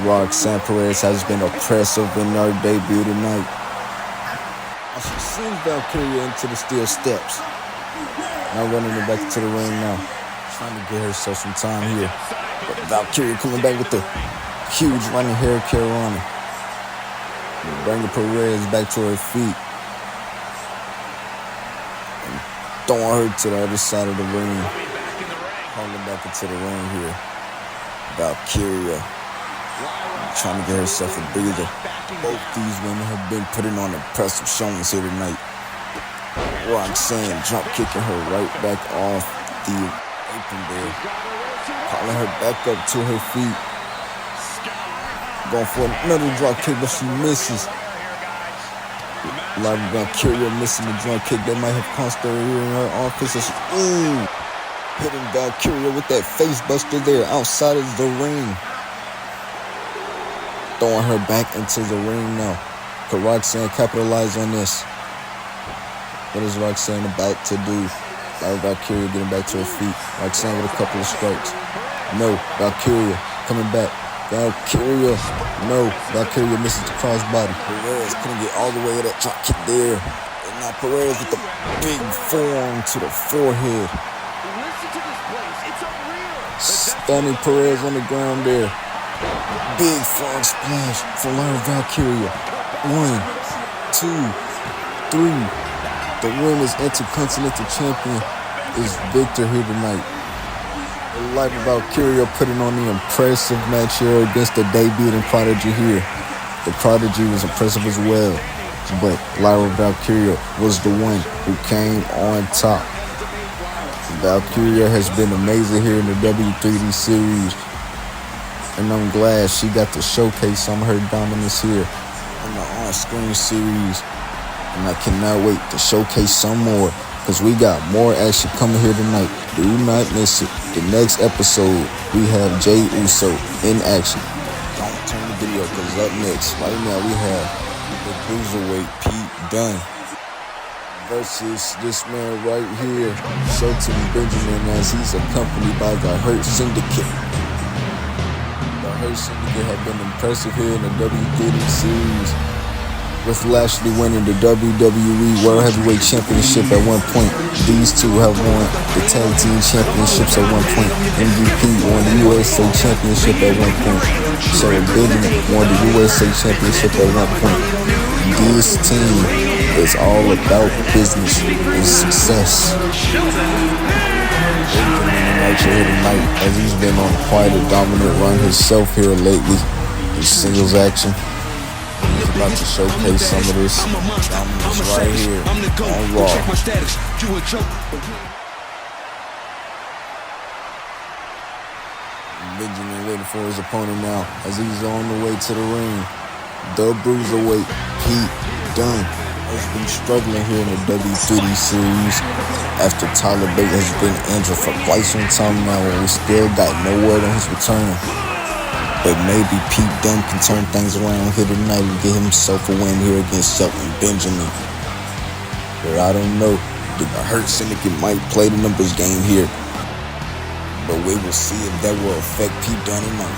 Roxanne Perez has been oppressive in her debut tonight. She sends Valkyria into the steel steps. Now running it back to the ring now. Trying to get herself some time here. But Valkyria coming back with the huge running hair carry on her. Bringing Perez back to her feet. And throwing her to the other side of the ring. Calling back into the ring here. Valkyria trying to get herself a breather. Both these women have been putting on impressive showings here tonight. Roxanne drop kicking her right back off the apron there. Calling her back up to her feet. Going for another drop kick, but she misses. Lyra Valkyria missing the drop kick that might have cost her here in her office. Hitting Valkyria with that face buster there outside of the ring. Throwing her back into the ring now. Could Roxanne capitalize on this? What is Roxanne about to do? Lyra Valkyria getting back to her feet. Roxanne with a couple of strikes. No, Valkyria coming back. Valkyria, no. Valkyria misses the crossbody. Perez couldn't get all the way to that drop kick there. And now Perez with the big forearm to the forehead. Stunning Perez on the ground there. Big frog splash for Lyra Valkyria. 1, 2, 3. The women's Intercontinental Champion is victor here tonight. Lyra Valkyria putting on the impressive match here against the debuting Prodigy here. The Prodigy was impressive as well, but Lyra Valkyria was the one who came on top. Valkyria has been amazing here in the W3D series, and I'm glad she got to showcase some of her dominance here in the on-screen series. And I cannot wait to showcase some more, because we got more action coming here tonight. Do not miss it. The next episode, we have Jey Uso in action. Don't turn the video, because up next, right now, we have the Cruiserweight Pete Dunne versus this man right here, Shelton Benjamin, as he's accompanied by the Hurt Syndicate. The Hurt Syndicate have been impressive here in the W3D series, with Lashley winning the WWE World Heavyweight Championship at one point. These two have won the Tag Team Championships at one point. MVP won the USA Championship at one point. Shelton Benjamin won the USA Championship at one point. This team is all about business and success. Here tonight, as he's been on quite a dominant run himself here lately in singles action. He's about to showcase some of this dominance right here on Raw. Benjamin waiting for his opponent now as he's on the way to the ring. The Bruiserweight Pete Dunne has been struggling here in the W3D series after Tyler Bate has been injured for quite some time now, and we still got no word on his return. But maybe Pete Dunne can turn things around here tonight and get himself a win here against Shelton Benjamin. But I don't know. The Hurt Syndicate might play the numbers game here, but we will see if that will affect Pete Dunne or not.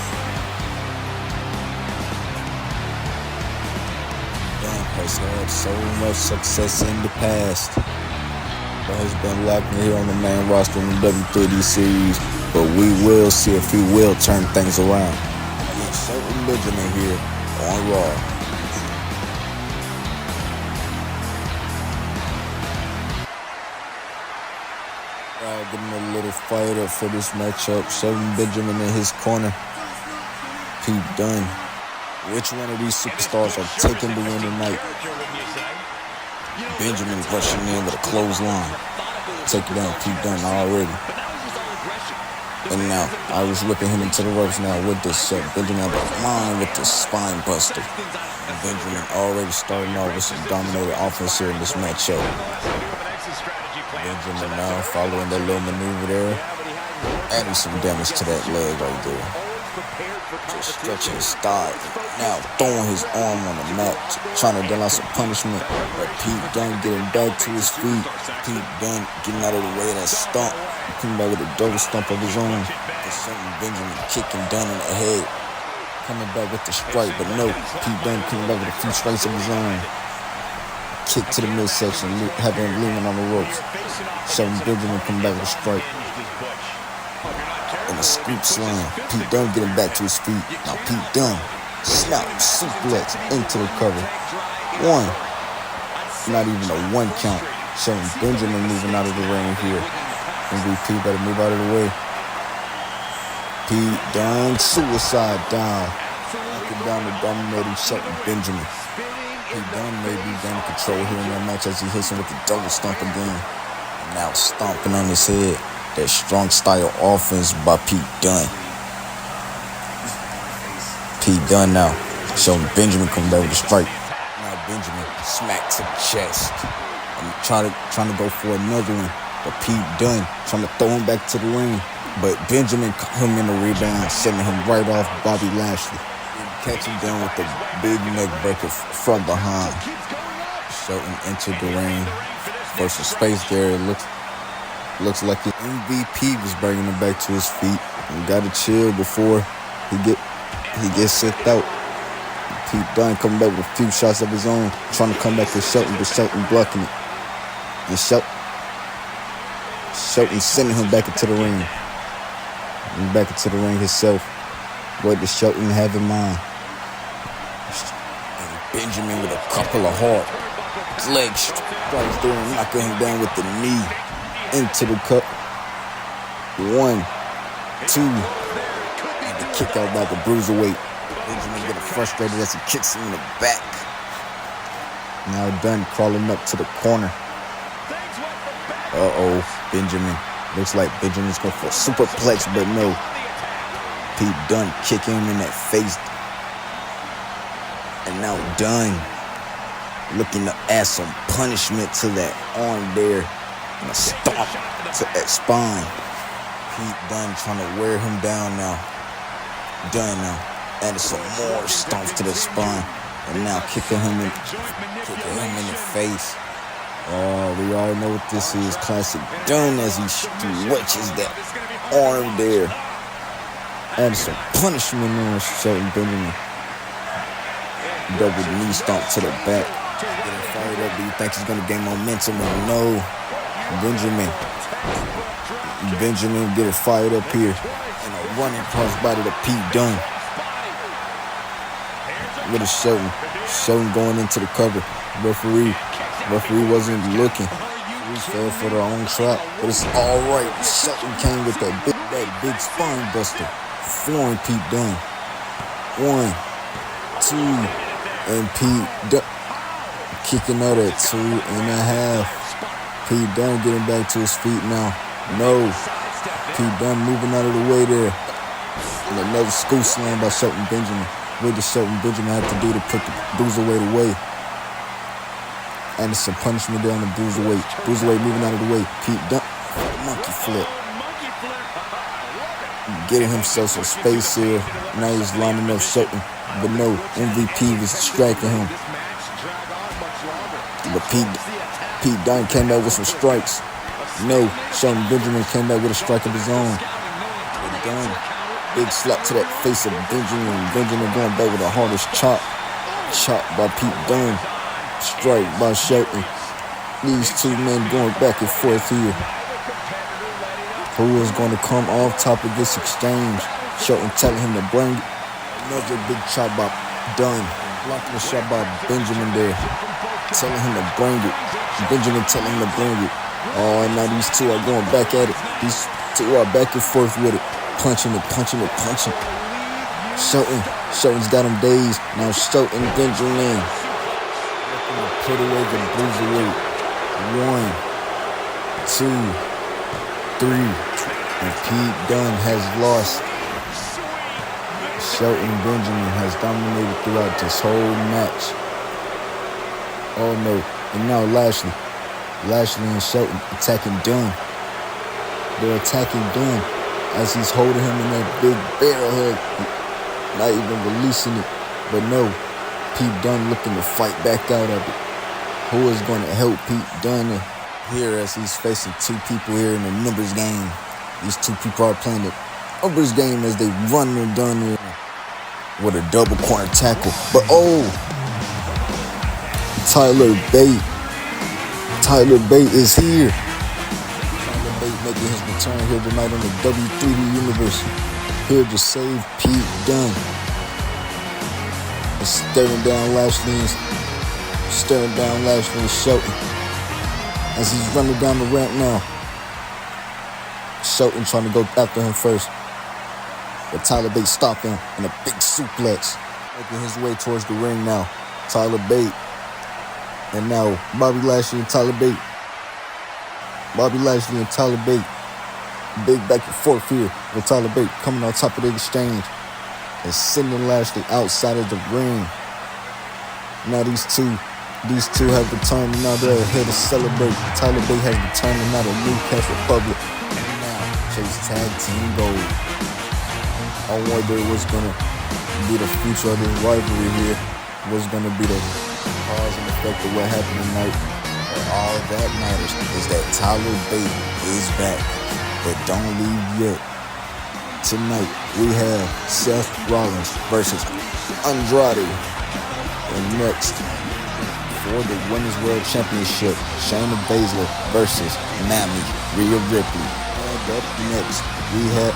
Dunne has had so much success in the past, but has been lacking here on the main roster in the W3D series. But we will see if he will turn things around. Shelton Benjamin here on Raw. Getting a little fired up for this matchup. Shelton Benjamin in his corner. Pete Dunne. Which one of these superstars are taking the win tonight? Benjamin rushing in with a clothesline. Taking down Pete Dunne already. And now, I was whipping him into the ropes now with this Benjamin on the line with the spine buster. And Benjamin already starting off with some dominated offense here in this matchup. Benjamin now following that little maneuver there. Adding some damage to that leg right there. Just stretching his thigh. Now throwing his arm on the mat, trying to deal out some punishment. But Pete Dunne getting back to his feet. Pete Dunne getting out of the way of that stomp. Coming back with a double stomp of his own. Shelton Benjamin kicking Dunne in the head. Coming back with the strike, but no. Pete Dunne coming back with a few strikes of his own. Kick to the midsection, having him leaning on the ropes. Shelton Benjamin coming back with a strike. And a scoop slam. Pete Dunne getting back to his feet. Now Pete Dunne, snap, suplex into the cover. One. Not even a one count. Shelton Benjamin moving out of the ring here. MVP better move out of the way. Pete Dunne, suicide down. Knocking down the dominating Shelton Benjamin. Pete Dunne may be in control here in that match as he hits him with the double stomp again. And now stomping on his head. That strong style offense by Pete Dunne. Pete Dunne now. Shelton Benjamin coming back with a strike. Now Benjamin smack to the chest. And trying to go for another one. But Pete Dunne trying to throw him back to the ring. But Benjamin caught him in the rebound, sending him right off Bobby Lashley. Catch him down with the big neck breaker from behind. Shelton entered the ring. For some space there, it looks like the MVP was bringing him back to his feet. And got to chill before he gets sicked out. Pete Dunne coming back with a few shots of his own, trying to come back to Shelton, but Shelton blocking it. And Shelton sending him back into the ring. And back into the ring himself. What does Shelton have in mind? And Benjamin with a couple of hard leg strikes there and knocking him down with the knee into the cup. 1, 2, and the kick out by the bruiserweight. Benjamin getting frustrated as he kicks him in the back. Now Dunne crawling up to the corner. Benjamin. Looks like Benjamin's going for a superplex, but no. Pete Dunne kicking him in that face. And now Dunne looking to add some punishment to that arm there. And a stomp to that spine. Pete Dunne trying to wear him down now. Dunne now adding some more stomps to the spine. And now kicking him in the face. Oh, we all know what this is. Classic Dunne as he stretches that arm there. Adding some punishment on Shelton Benjamin. Double knee stomp to the back. Getting fired up. Do you think he's going to gain momentum? No. Benjamin getting fired up here. And a running crossbody to Pete Dunne. Look at Shelton going into the cover. Referee wasn't looking. We fell for their own trap. But it's all right. Shelton came with that big spine buster. Flooring Pete Dunne. 1, 2, and Pete Dunne kicking out at 2.5. Pete Dunne getting back to his feet now. No. Pete Dunne moving out of the way there. And another scoop slam by Shelton Benjamin. What does Shelton Benjamin have to do to put the bruiserweight away? And some punishment there on the bruiserweight. Bruiserweight moving out of the way. Pete Dunne, monkey flip. Getting himself some space here. Now he's lining up Shelton. But no, MVP was distracting him. But Pete Dunne came back with some strikes. No, Shelton Benjamin came back with a strike of his own. But Dunne, big slap to that face of Benjamin. Benjamin going back with the hardest chop. Chop by Pete Dunne. Strike by Shelton. These two men going back and forth here. Who is going to come off top of this exchange? Shelton telling him to bring it. Another big chop by Dunne. Blocking the shot by Benjamin there. Telling him to bring it. Benjamin telling him to bring it. Oh, and now these two are going back at it. These two are back and forth with it. Punching it, punching it, punching. Shelton's got him dazed. Now Shelton Benjamin. Looking to put away the bruiserweight. 1, 2, 3. And Pete Dunne has lost. Shelton Benjamin has dominated throughout this whole match. Oh no. And now Lashley and Shelton attacking Dunne. They're attacking Dunne as he's holding him in that big bear hug. Not even releasing it. But no, Pete Dunne looking to fight back out of it. Who is going to help Pete Dunne here as he's facing two people here in the numbers game? These two people are playing the numbers game as they run and done here with a double corner tackle. But oh, Tyler Bate is here. Tyler Bate making his return here tonight on the W3D Universe. Here to save Pete Dunne. And staring down Lashley and Shelton as he's running down the ramp now. Shelton trying to go after him first, but Tyler Bate stopped him in a big suplex. Making his way towards the ring now. Tyler Bate. And now Bobby Lashley and Tyler Bate. Big back and forth here with Tyler Bate coming on top of the exchange and sending Lashley outside of the ring. Now these two have returned and now they're here to celebrate. Tyler Bate has returned and now the Newcastle Republic. And now chase tag team gold. I wonder what's gonna be the future of this rivalry here. What's gonna be the cause and effect of what happened tonight. But all that matters is that Tyler Bate is back. But don't leave yet. Tonight we have Seth Rollins versus Andrade. And next, for the Women's World Championship, Shayna Baszler versus Rhea Ripley. And up next, we have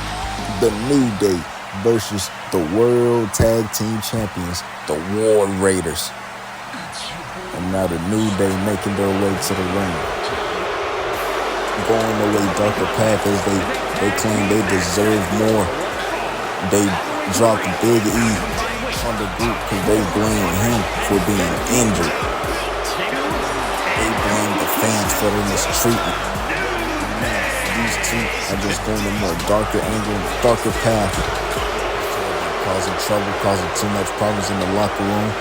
the New Day versus the World Tag Team Champions, the War Raiders. And now the New Day making their way to the ring. Going the way darker path as they claim they deserve more. They dropped Big E on the group because they blame him for being injured. They blame the fans for their mistreatment. These two are just going a more darker angle, darker path. Causing trouble, causing too much problems in the locker room.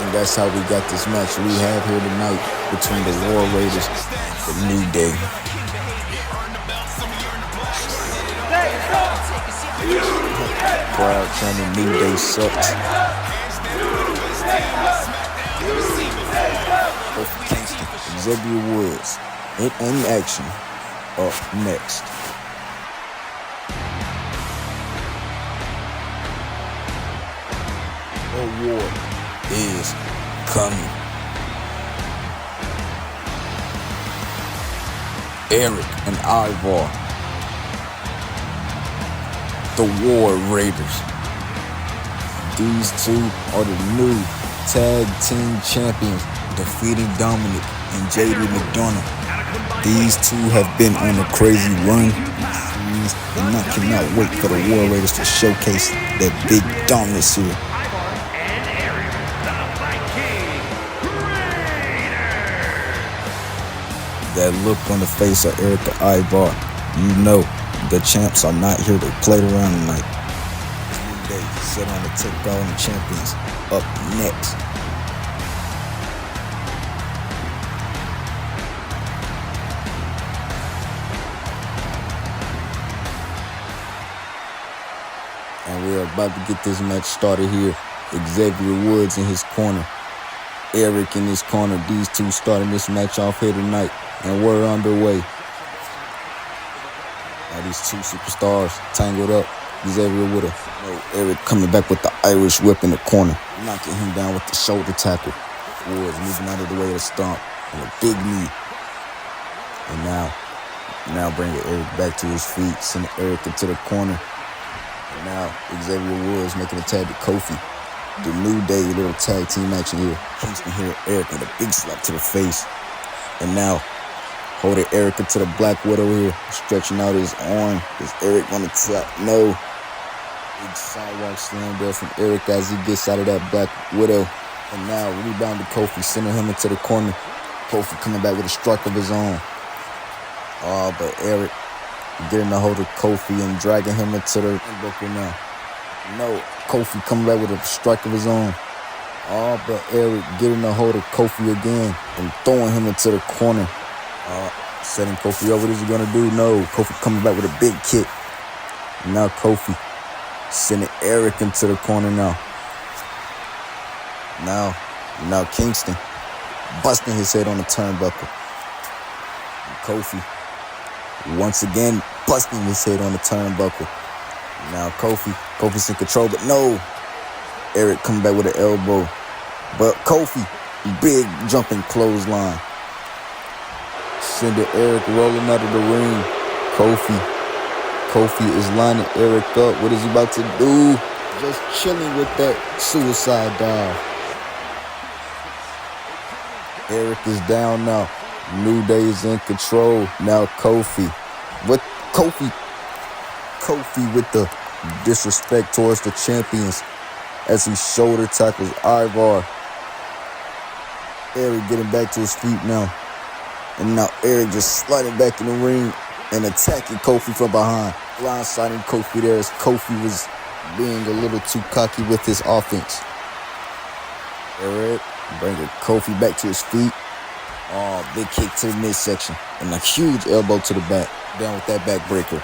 And that's how we got this match we have here tonight between the War Raiders and the New Day. Crowd chanting New Day sucks. Kofi Kingston, Xavier Woods in action. Up next. A war is coming. Eric and Ivar, the War Raiders. These two are the new tag team champions, defeating Dominic and JD McDonough. These two have been on a crazy run, and I cannot wait for the War Raiders to showcase their big dominance here. That look on the face of Eric and Ivar, you know the champs are not here to play around tonight. They sit on the take on the champions. Up next. And we're about to get this match started here. Xavier Woods in his corner, Eric in his corner. These two starting this match off here tonight, and we're underway. Now these two superstars tangled up. Xavier with Eric coming back with the Irish whip in the corner, knocking him down with the shoulder tackle. Woods moving out of the way of the stomp and a big knee. And now bringing Eric back to his feet, sending Eric into the corner. And now Xavier Woods making a tag to Kofi. The New Day little tag team action here. Kingston here, Eric with a big slap to the face. And now Holding Eric into the Black Widow here. Stretching out his arm. Is Eric on the top? No. Big sidewalk slam there from Eric as he gets out of that Black Widow. And now rebound to Kofi, sending him into the corner. Kofi coming back with a strike of his own. Oh, but Eric getting a hold of Kofi and dragging him into the booker now. No, Kofi coming back with a strike of his own. Oh, but Eric getting a hold of Kofi again and throwing him into the corner. Setting Kofi up. What is he going to do? No, Kofi coming back with a big kick. Now Kofi sending Eric into the corner now. Now Kingston busting his head on the turnbuckle. And Kofi once again busting his head on the turnbuckle. Now Kofi's in control, but no. Eric coming back with an elbow. But Kofi, big jumping clothesline. Sending Eric rolling out of the ring. Kofi is lining Eric up. What is he about to do? Just chilling with that suicide dive. Eric is down now. New Day is in control. Now Kofi with the disrespect towards the champions as he shoulder tackles Ivar. Eric getting back to his feet now. And now Eric just sliding back in the ring and attacking Kofi from behind. Blindsiding Kofi there as Kofi was being a little too cocky with his offense. Eric bringing Kofi back to his feet. Oh, big kick to the midsection. And a huge elbow to the back. Down with that backbreaker.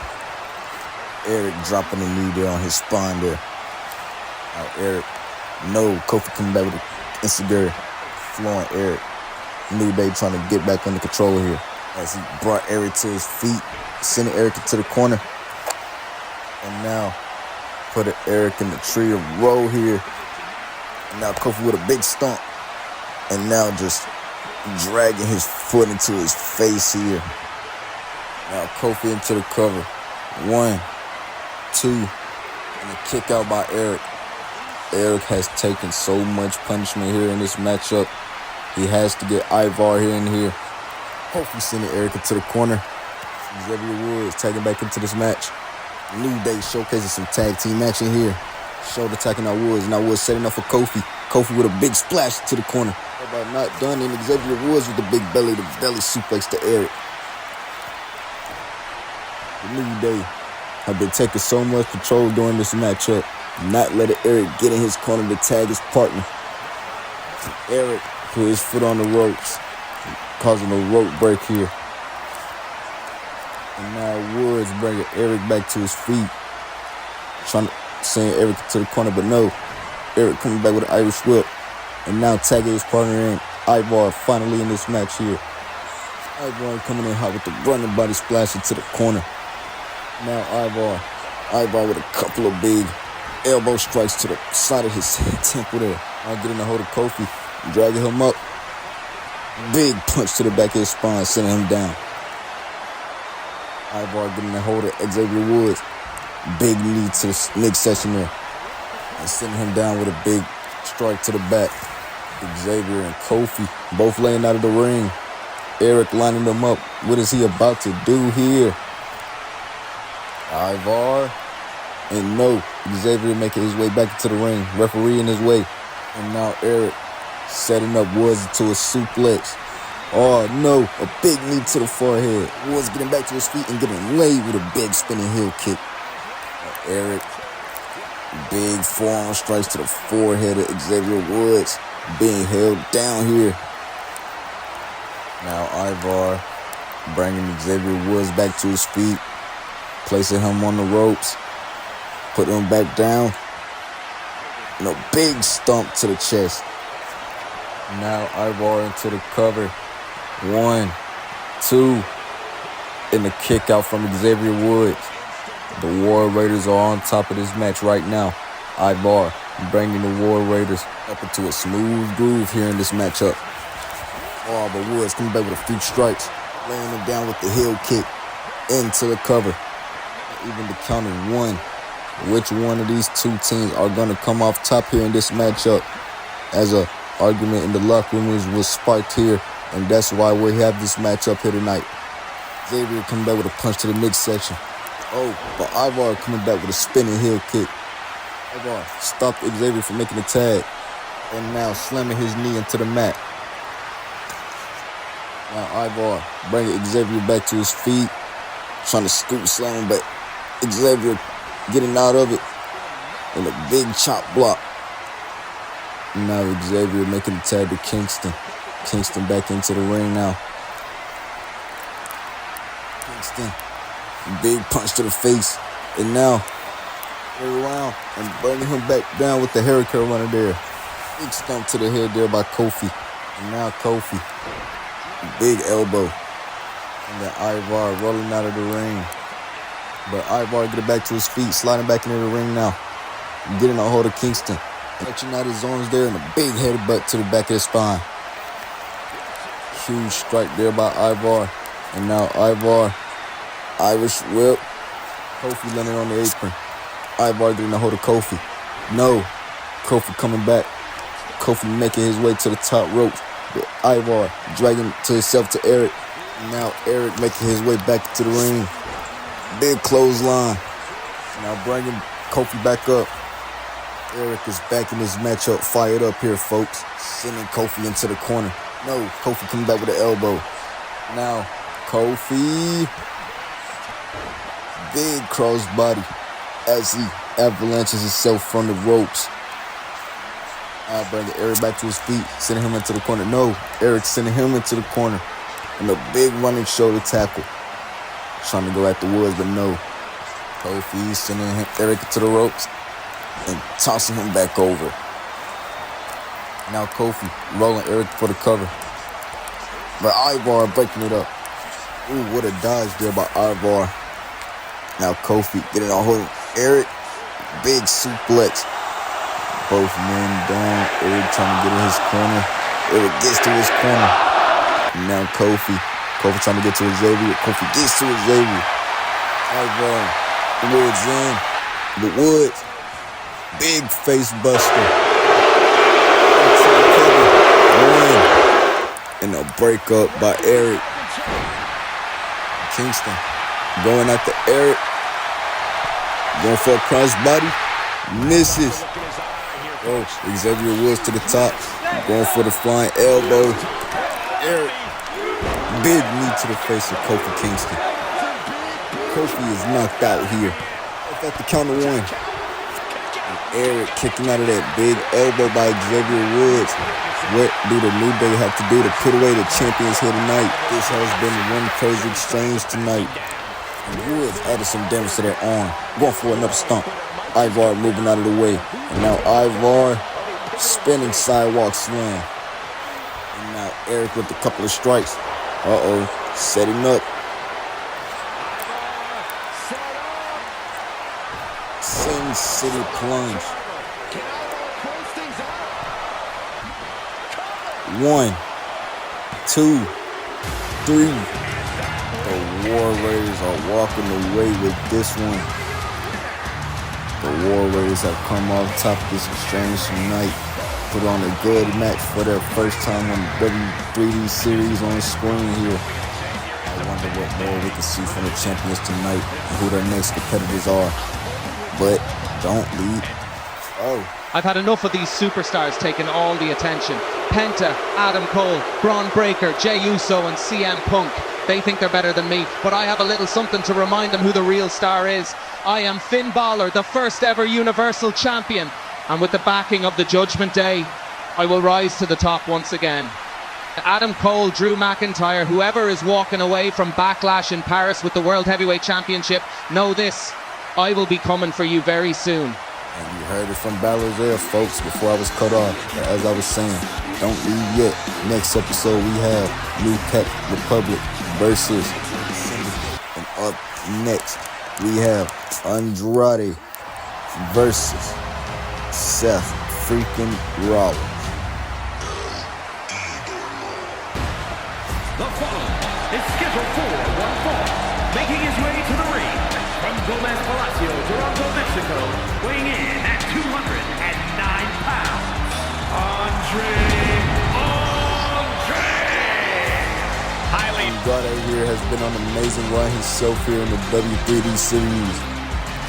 Eric dropping the knee there on his spine there. Now Eric. No, Kofi coming back with an insecure flowing Eric. New Day trying to get back under control here. As he brought Eric to his feet. Sending Eric into the corner. And now put Eric in the tree of woe here. And now Kofi with a big stomp. And now just dragging his foot into his face here. Now Kofi into the cover. 1, 2, and a kick out by Eric. Eric has taken so much punishment here in this matchup. He has to get Ivar here and here. Kofi sending Eric into the corner. Xavier Woods tagging back into this match. New Day showcasing some tag team action here. Shoulder attacking out Woods. Now Woods setting up for Kofi. Kofi with a big splash to the corner. How about not done? And Xavier Woods with the big belly, the belly suplex to Eric. The New Day have been taking so much control during this matchup. Not letting Eric get in his corner to tag his partner. Eric put his foot on the ropes, causing a rope break here. And now Woods bringing Eric back to his feet. Trying to send Eric to the corner, but no. Eric coming back with an Irish whip. And now tagging his partner in. Ivar finally in this match here. Ivar coming in hot with the running body splash into the corner. Now Ivar with a couple of big elbow strikes to the side of his temple there. Now getting a hold of Kofi, dragging him up. Big punch to the back of his spine, sending him down. Ivar getting a hold of Xavier Woods. Big knee to the midsection there. And sending him down with a big strike to the back. Xavier and Kofi both laying out of the ring. Eric lining them up. What is he about to do here? Ivar. And no, Xavier making his way back into the ring. Referee in his way. And now Eric setting up Woods into a suplex. Oh no, a big knee to the forehead. Woods getting back to his feet and getting laid with a big spinning heel kick. Eric, big forearm strikes to the forehead of Xavier Woods, being held down here. Now Ivar bringing Xavier Woods back to his feet, placing him on the ropes, putting him back down. And a big stomp to the chest. Now Ivar into the cover. 1, 2, and the kick out from Xavier Woods. The War Raiders are on top of this match right now. Ivar bringing the War Raiders up into a smooth groove here in this matchup. Oh, but Woods coming back with a few strikes, laying him down with the heel kick into the cover. Even the count of 1. Which one of these two teams are going to come off top here in this matchup? As a argument in the locker room was sparked here, and that's why we have this matchup here tonight. Xavier coming back with a punch to the midsection. Oh, but Ivar coming back with a spinning heel kick. Ivar stopped Xavier from making the tag. And now slamming his knee into the mat. Now Ivar bringing Xavier back to his feet. Trying to scoop slam him, but Xavier getting out of it. And a big chop block. And now Xavier making the tag to Kingston. Kingston back into the ring now. Kingston, big punch to the face. And now, around and bringing him back down with the hurricane runner there. Big stomp to the head there by Kofi. And now Kofi, big elbow. And then Ivar rolling out of the ring. But Ivar getting back to his feet, sliding back into the ring now. Getting a hold of Kingston. Touching out his arms there and a big headbutt to the back of his spine. Huge strike there by Ivar. And now Ivar, Irish whip. Kofi landing on the apron. Ivar getting a hold of Kofi. No. Kofi coming back. Kofi making his way to the top rope. But Ivar dragging to himself to Eric. And now Eric making his way back to the ring. Big clothesline. Now bringing Kofi back up. Eric is back in this matchup, fired up here, folks. Sending Kofi into the corner. No, Kofi coming back with an elbow. Now, Kofi. Big crossbody as he avalanches himself from the ropes. Now bringing Eric back to his feet, sending him into the corner. No, Eric sending him into the corner. And a big running shoulder tackle. Trying to go at the Woods, but no. Kofi sending Eric to the ropes and tossing him back over. Now Kofi rolling Eric for the cover. But Ivar breaking it up. Ooh, what a dodge there by Ivar. Now Kofi getting a hold of Eric. Big suplex. Both men down. Eric trying to get in his corner. Eric gets to his corner. And now Kofi trying to get to Xavier. Kofi gets to Xavier. Ivar. The Woods in. The Woods. Big face buster. One. And a breakup by Eric. Kingston going after Eric. Going for a crossbody. Misses. Oh, Xavier Woods to the top. Going for the flying elbow. Eric. Big knee to the face of Kofi Kingston. Kofi is knocked out here. At the count of one. And Eric kicking out of that big elbow by Xavier Woods. What do the New Day have to do to put away the champions here tonight? This has been one crazy exchange tonight. And Woods added some damage to that arm. Going for another stomp. Ivar moving out of the way. And now Ivar spinning sidewalk slam. And now Eric with a couple of strikes. Uh-oh. Setting up. Sin City plunge. 1, 2, 3. The War Raiders are walking away with this one. The War Raiders have come off top of this exchange tonight. Put on a good match for their first time on the W3D series on the screen here. I wonder what more we can see from the champions tonight and who their next competitors are. But don't leave. Oh. I've had enough of these superstars taking all the attention. Penta, Adam Cole, Braun Breaker, Jey Uso and CM Punk. They think they're better than me, but I have a little something to remind them who the real star is. I am Finn Balor, the first ever Universal Champion. And with the backing of the Judgment Day, I will rise to the top once again. Adam Cole, Drew McIntyre, whoever is walking away from Backlash in Paris with the World Heavyweight Championship, know this. I will be coming for you very soon. And you heard it from Balor there, folks, before I was cut off. But as I was saying, don't leave yet. Next episode we have New Republic versus Syndicate. And up next we have Andrade versus Seth freaking Rollins. The following is scheduled for one fall, making his way to the ring from Gomez Palacio, Toronto, Mexico, weighing in at 209 pounds, Andre. Highly Andrade here has been on an amazing run himself here in the W3D series,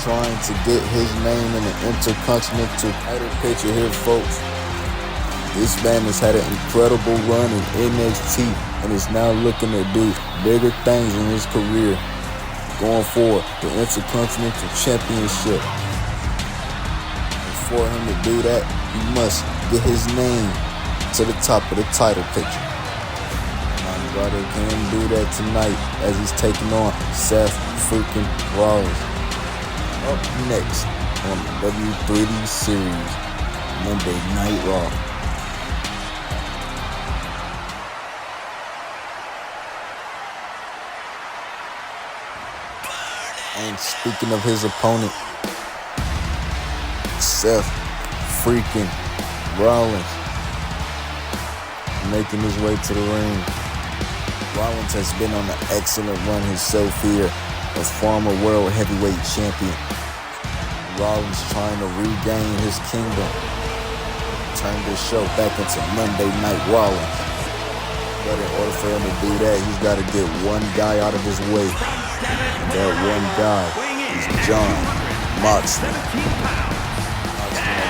trying to get his name in the Intercontinental title picture here, folks. This man has had an incredible run in NXT and is now looking to do bigger things in his career, going for the Intercontinental Championship. For him to do that, he must get his name to the top of the title picture. Andrade can do that tonight as he's taking on Seth freaking Rollins. Up next on the W3D series, Monday Night Raw. And speaking of his opponent, Seth freaking Rollins, making his way to the ring. Rollins has been on an excellent run himself here as former World Heavyweight Champion. Rollins trying to regain his kingdom, turn this show back into Monday Night Rollins. But in order for him to do that, he's got to get one guy out of his way. And that one guy is Jon Moxley.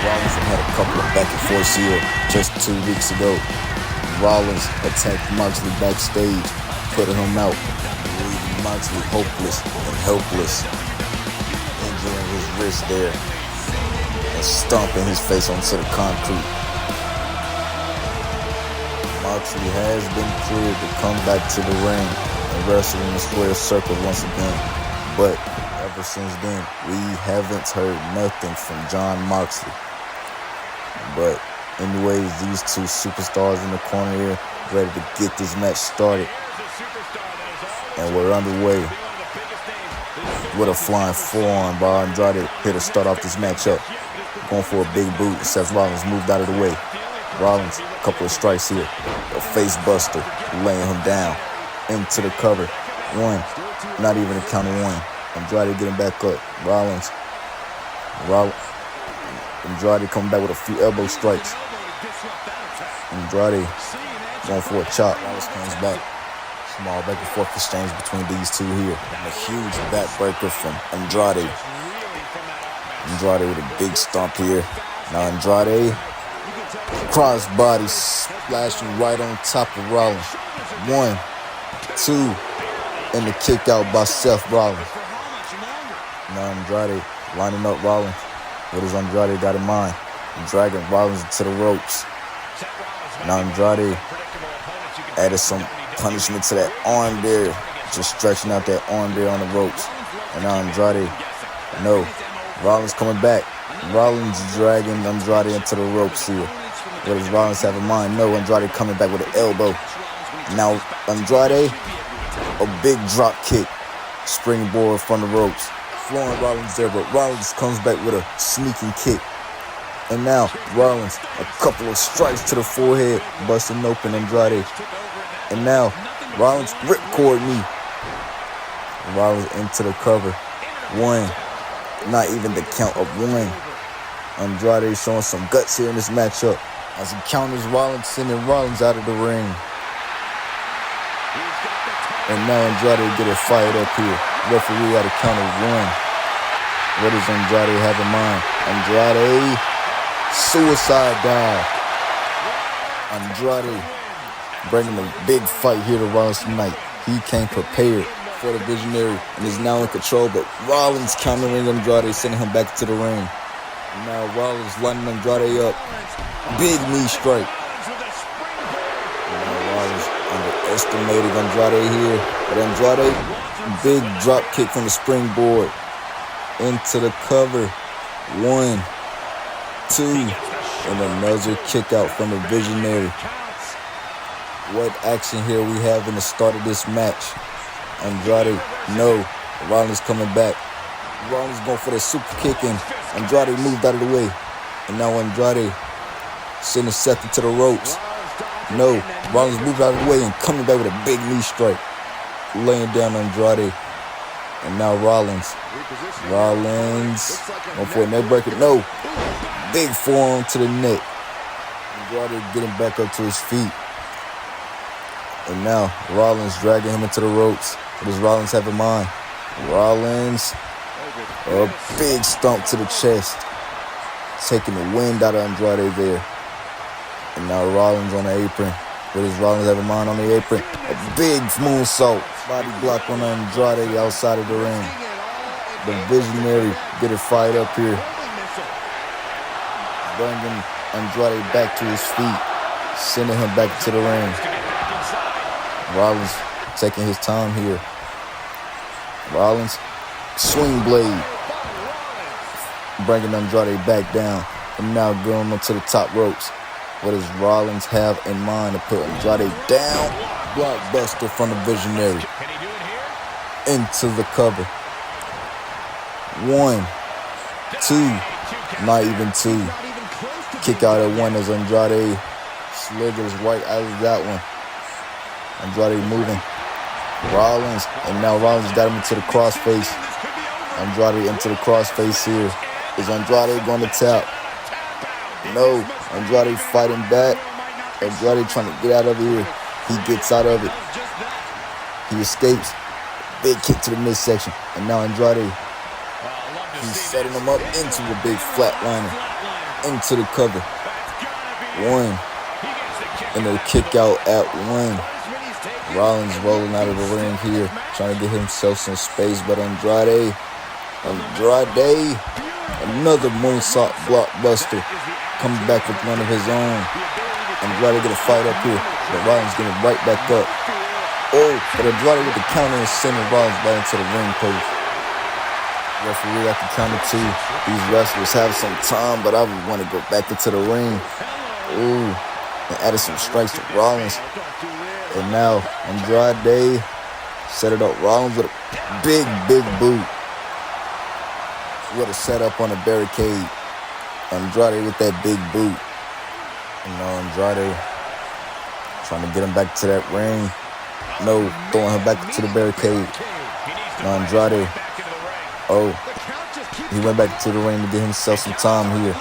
Rollins had a couple of back and forths here just 2 weeks ago. Rollins attacked Moxley backstage, putting him out, leaving Moxley hopeless and helpless, injuring his wrist there and stomping his face onto the concrete. Moxley has been cleared to come back to the ring and wrestle in the square circle once again, but ever since then, we haven't heard nothing from Jon Moxley. But anyways, these two superstars in the corner here, ready to get this match started. And we're underway with a flying forearm by Andrade here to start off this matchup. Going for a big boot. Seth Rollins moved out of the way. Rollins, a couple of strikes here. A face buster, laying him down. Into the cover. One, not even a count of one. Andrade getting back up. Andrade coming back with a few elbow strikes. Andrade going for a chop. Rollins comes back. Small back and forth exchange between these two here. And a huge backbreaker from Andrade. Andrade with a big stomp here. Now Andrade, crossbody splashing right on top of Rollins. 1, 2, and the kick out by Seth Rollins. Now Andrade lining up Rollins. What does Andrade got in mind? Dragging Rollins into the ropes. Now Andrade added some punishment to that arm there. Just stretching out that arm there on the ropes. And now Andrade, no. Rollins coming back. Rollins dragging Andrade into the ropes here. What does Rollins have in mind? No, Andrade coming back with an elbow. Now Andrade, a big drop kick. Springboard from the ropes. Flooring Rollins there, but Rollins comes back with a sneaking kick. And now Rollins, a couple of strikes to the forehead, busting open Andrade. And now Rollins ripcord knee. Rollins into the cover. 1, not even the count of 1. Andrade showing some guts here in this matchup as he counters Rollins, sending Rollins out of the ring. And now Andrade get it fired up here. Referee at a count of 1. What does Andrade have in mind? Andrade, suicide dive. Andrade bringing a big fight here to Rollins tonight. He came prepared for the Visionary and is now in control, but Rollins countering Andrade, sending him back to the ring. And now Rollins lining Andrade up. Big knee strike. And now Rollins underestimating Andrade here, but Andrade, big drop kick from the springboard into the cover. 1, 2, and another kick out from the Visionary. What action here we have in the start of this match. Andrade, no. Rollins coming back. Rollins going for the super kick, and Andrade moved out of the way. And now Andrade sending Seth into the ropes. No. Rollins moved out of the way and coming back with a big knee strike. Laying down Andrade. And now Rollins going for a neck breaker. No. Big forearm to the neck. Andrade getting back up to his feet. And now Rollins dragging him into the ropes. What does Rollins have in mind? Rollins, a big stomp to the chest, taking the wind out of Andrade there. And now Rollins on the apron. What does Rollins have in mind on the apron? A big moonsault, body block on Andrade outside of the ring. The Visionary get it fired up here, bringing Andrade back to his feet, sending him back to the ring. Rollins taking his time here. Rollins, swing blade, bringing Andrade back down, and now going up to the top ropes. What does Rollins have in mind to put Andrade down? Blockbuster from the Visionary into the cover. 1, 2, not even 2. Kick out at 1 as Andrade slithers right out of that one. Andrade moving. Rollins, and now Rollins got him into the crossface. Andrade into the crossface here. Is Andrade going to tap? No. Andrade fighting back. Andrade trying to get out of here. He gets out of it. He escapes. Big kick to the midsection. And now Andrade, he's setting him up into a big flatliner. Into the cover. 1. And a kick out at 1. Rollins rolling out of the ring here, trying to get himself some space, but Andrade, another moonsault blockbuster, comes back with one of his own. Andrade get a fight up here, but Rollins getting right back up. Oh, but Andrade with the counter and sending Rollins back into the ring post. Referee at the counter 2. These wrestlers have some time, but I want to go back into the ring. Ooh, and added some strikes to Rollins. And now Andrade set it up. Rollins with a big boot. With a setup on the barricade. Andrade with that big boot. And now Andrade trying to get him back to that ring. No, throwing him back to the barricade. Now Andrade, he went back to the ring to get himself some time here.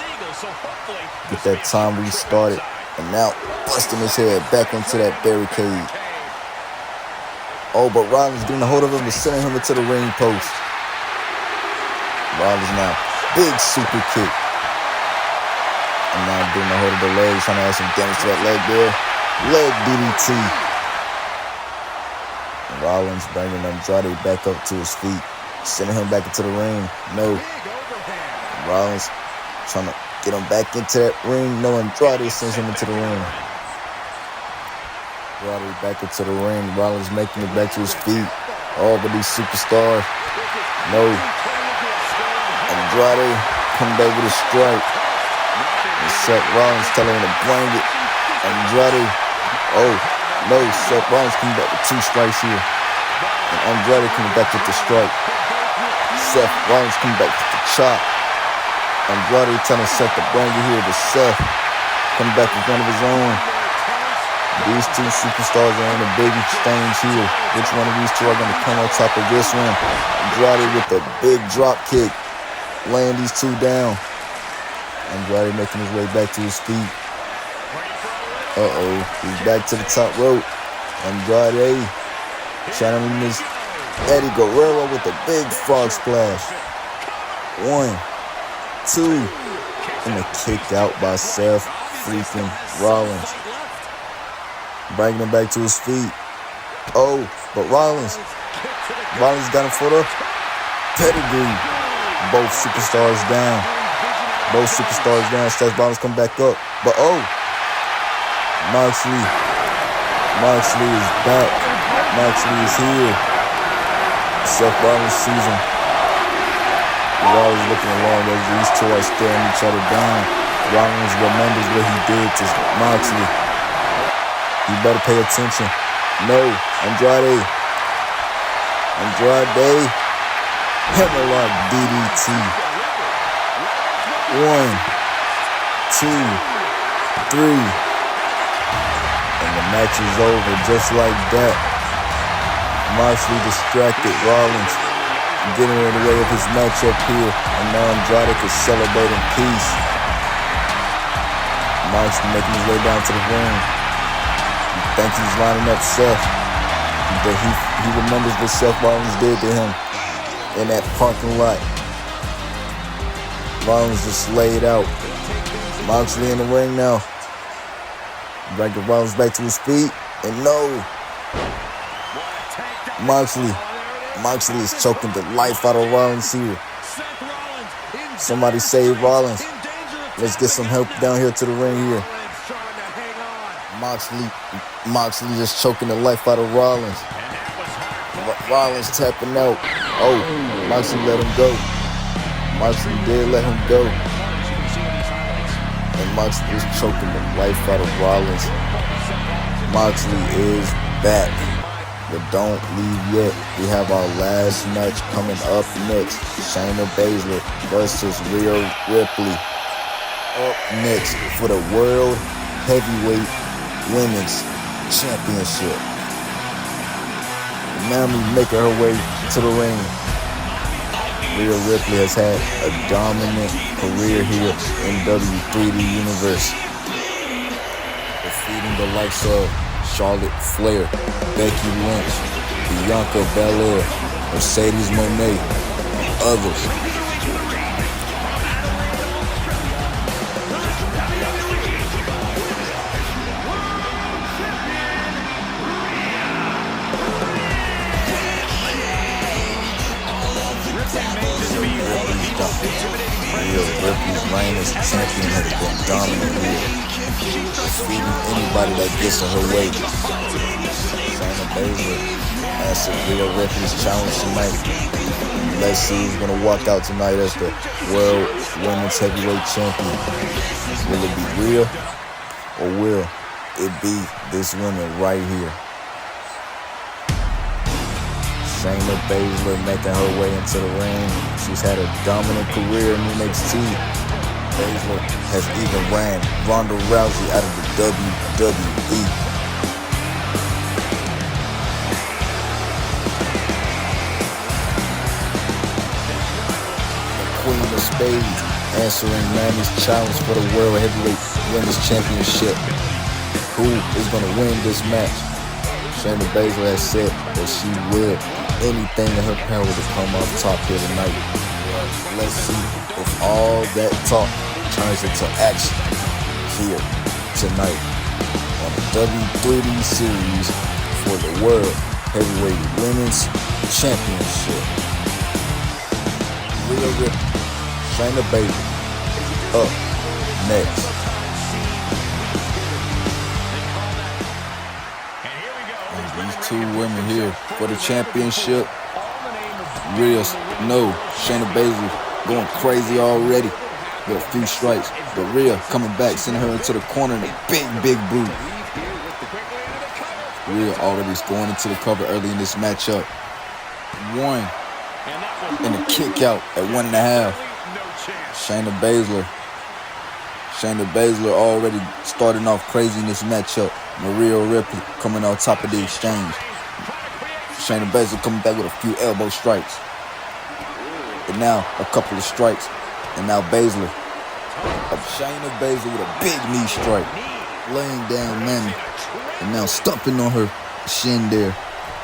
Get that time restarted. And now busting his head back into that barricade. Oh, but Rollins getting a hold of him and sending him into the ring post. Rollins now, big super kick. And now getting a hold of the legs, trying to add some damage to that leg there. Leg DDT. And Rollins bringing Andrade back up to his feet, sending him back into the ring. No. And Rollins trying to get him back into that ring. No, Andrade sends him into the ring. Andrade back into the ring. Rollins making it back to his feet. Oh, but these superstars. No. Andrade come back with a strike. And Seth Rollins telling him to bring it. Andrade. Oh, no. Seth Rollins coming back with 2 strikes here. And Andrade coming back with the strike. Seth Rollins coming back with the chop. Andrade telling Seth to bring it here, but Seth come back with one of his own. These 2 superstars are on the big exchange here. Which one of these 2 are going to come on top of this one? Andrade with a big drop kick, laying these 2 down. Andrade making his way back to his feet. He's back to the top rope. Andrade channeling his Eddie Guerrero with a big frog splash. 1, 2, and a kick out by Seth freaking Rollins. Bringing him back to his feet. Oh, but Rollins got him for the pedigree. Both superstars down. Seth Rollins come back up. But Moxley is back. Moxley is here. Seth Rollins sees him. Rollins looking along as these 2 are staring each other down. Rollins remembers what he did to Moxley. You better pay attention. No, Andrade. Hammerlock DDT. 1, 2, 3. And the match is over just like that. Moxley distracted Rollins, getting in the way of his matchup here, and now Andrade can celebrate in peace. Moxley making his way down to the ring. think he's lining up Seth. He remembers what Seth Rollins did to him in that parking lot. Rollins just laid out. Moxley in the ring now. Bringing Rollins back to his feet. And no. Moxley is choking the life out of Rollins here. Somebody save Rollins. Let's get some help down here to the ring here. Moxley just choking the life out of Rollins. Rollins tapping out. Oh, Moxley let him go. Moxley did let him go. And Moxley is choking the life out of Rollins. Moxley is back. But don't leave yet. We have our last match coming up next. Shayna Baszler versus Rhea Ripley. Up next for the World Heavyweight Women's Championship. Mammy making her way to the ring. Rhea Ripley has had a dominant career here in W3D Universe, defeating the likes of Charlotte Flair, Becky Lynch, Bianca Belair, Mercedes Moné, and others. Rhea Ripley's reign as champion has been dominant here, defeating anybody that gets in her way. Shayna Baszler answered Rhea Ripley's challenge tonight. Let's see who's gonna walk out tonight as the World Women's Heavyweight Champion. Will it be Rhea, or will it be this woman right here? Shayna Baszler making her way into the ring. She's had a dominant career in NXT. Baszler has even ran Ronda Rousey out of the WWE. The Queen of Spades answering Mammy's challenge for the World Heavyweight Women's Championship. Who is going to win this match? Shayna Baszler has said that she will anything in her power to come off top here tonight. Let's see if all that talk turns into action here tonight on the W3D Series for the World Heavyweight Women's Championship. Rhea Ripley, Shayna Baszler, up next. These two women here for the championship. Shayna Baszler going crazy already with a few strikes. But Rhea coming back, sending her into the corner in a big boot. Rhea already going into the cover early in this matchup. One and a kick out at 1.5. Shayna Baszler already starting off crazy in this matchup. Rhea Ripley coming on top of the exchange. Shayna Baszler coming back with a few elbow strikes. And now a couple of strikes. And now Baszler. Shayna Baszler with a big knee strike. Laying down Mammy. And now stumping on her shin there.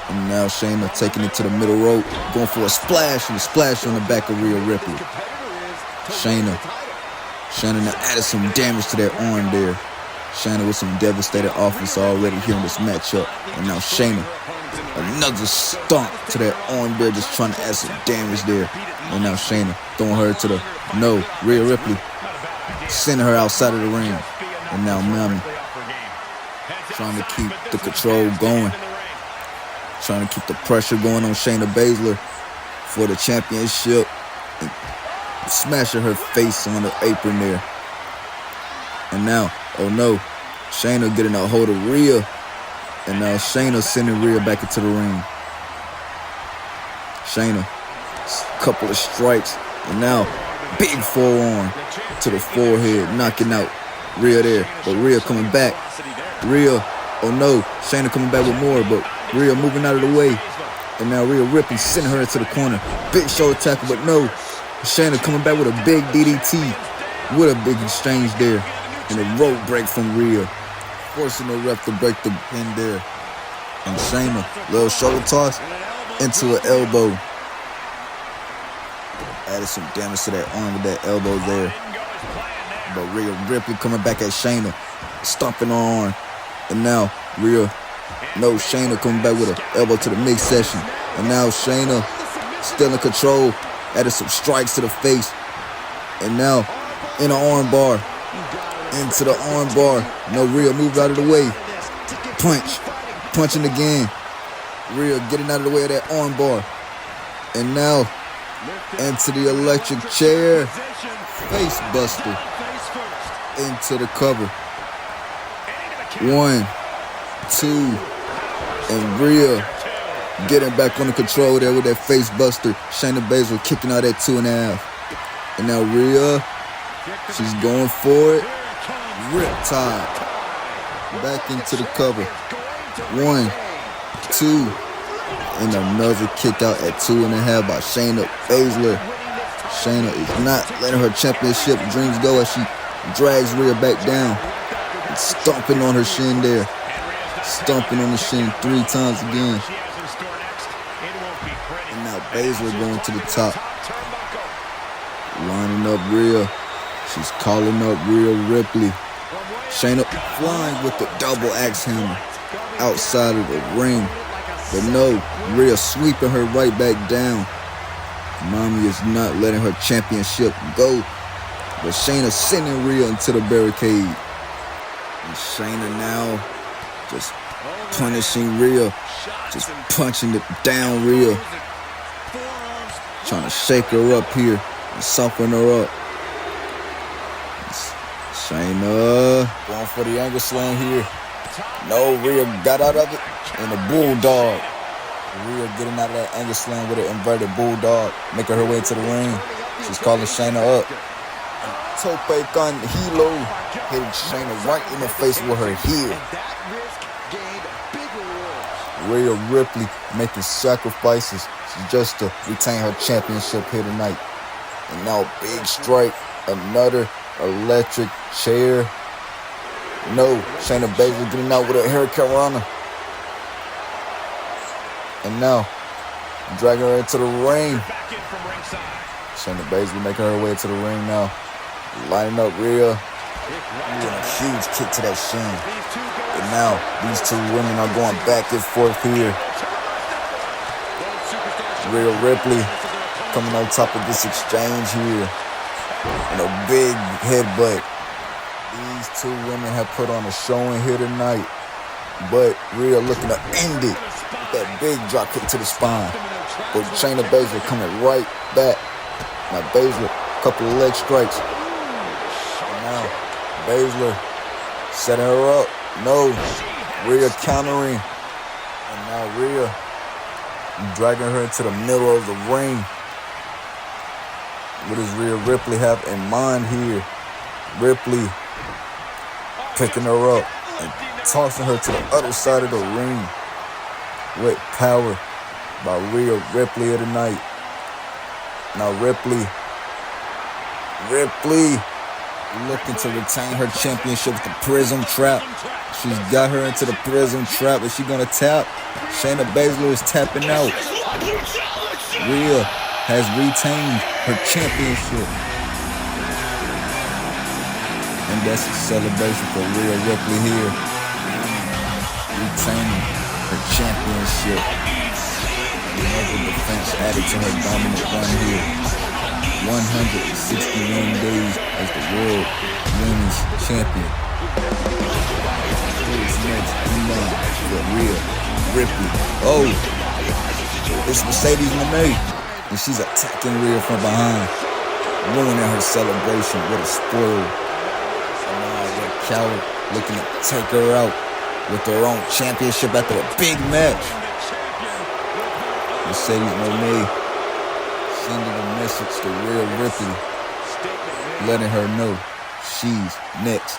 And now Shayna taking it to the middle rope. Going for a splash and a splash on the back of Rhea Ripley. Shayna now added some damage to that arm there. Shayna with some devastated offense already here in this matchup. And now Shayna, another stomp to that arm there, just trying to add some damage there. And now Shayna throwing her to the Rhea Ripley, sending her outside of the ring. And now Mammy trying to keep the control going, trying to keep the pressure going on Shayna Baszler for the championship. And smashing her face on the apron there. And now, Shayna getting a hold of Rhea. And now Shayna sending Rhea back into the ring. Shayna, couple of strikes. And now, big forearm to the forehead, knocking out Rhea there. But Rhea coming back. Shayna coming back with more, but Rhea moving out of the way. And now Rhea Ripley sending her into the corner. Big shoulder tackle, but no. Shayna coming back with a big DDT. With a big exchange there. And a rope break from Rhea. forcing the ref to break the pin there. And Shayna, little shoulder toss into an elbow. Added some damage to that arm with that elbow there. But Rhea Ripley coming back at Shayna, stomping her arm. And now Shayna coming back with an elbow to the midsection. And now Shayna still in control, added some strikes to the face. And now in an arm bar, into the arm bar. No, Rhea moved out of the way. Punching again. Rhea getting out of the way of that arm bar. And now into the electric chair. Face buster. Into the cover. 1, 2, and Rhea getting back on the control there with that face buster. Shayna Baszler kicking out at 2.5. And now Rhea, she's going for it. Riptide. Back into the cover. 1, 2, and another kick out at 2.5 by Shayna Baszler. Shayna is not letting her championship dreams go as she drags Rhea back down. And stomping on her shin there. Stomping on the shin 3 times again. And now Baszler going to the top. Lining up Rhea. She's calling up Rhea Ripley. Shayna flying with the double axe hammer outside of the ring. But no, Rhea sweeping her right back down. Mommy is not letting her championship go. But Shayna sending Rhea into the barricade. And Shayna now just punishing Rhea. Just punching it down Rhea. Trying to shake her up here and soften her up. Shayna going for the angle slam here. No, Rhea got out of it. And the bulldog. Rhea getting out of that angle slam with an inverted bulldog. Making her way to the ring. She's calling Shayna up. Tope con hilo. Hitting Shayna right in the face with her heel. Rhea Ripley making sacrifices just to retain her championship here tonight. And now big strike. Another electric chair. No, Shayna Baszler getting out with a Hurricane Rana. And now dragging her into the ring. Shayna Baszler making her way to the ring now. Lining up Rhea. Doing a huge kick to that shin. And now these two women are going back and forth here. Rhea Ripley coming on top of this exchange here. And a big headbutt. These two women have put on a showing here tonight. But Rhea looking to end it with that big drop kick to the spine. But Shayna Baszler coming right back. Now Baszler, a couple of leg strikes. And now Baszler setting her up. No, Rhea countering. And now Rhea dragging her into the middle of the ring. What does Rhea Ripley have in mind here? Ripley picking her up and tossing her to the other side of the ring. With power by Rhea Ripley of the night. Now Ripley looking to retain her championship with the Prism Trap. She's got her into the Prism Trap. Is she gonna tap? Shayna Baszler is tapping out. Rhea has retained her championship. And that's a celebration for Rhea Ripley here. Retaining her championship. Another defense added to her dominant run here. 161 days as the world women's champion. Who is next in line for Rhea Ripley? Oh, it's Mercedes Moné. And she's attacking Rhea from behind, ruining her celebration with a spoil. And now Red Coward looking to take her out with her own championship after a big match. Mercedes Moné sending a message to Rhea Ripley, letting her know she's next.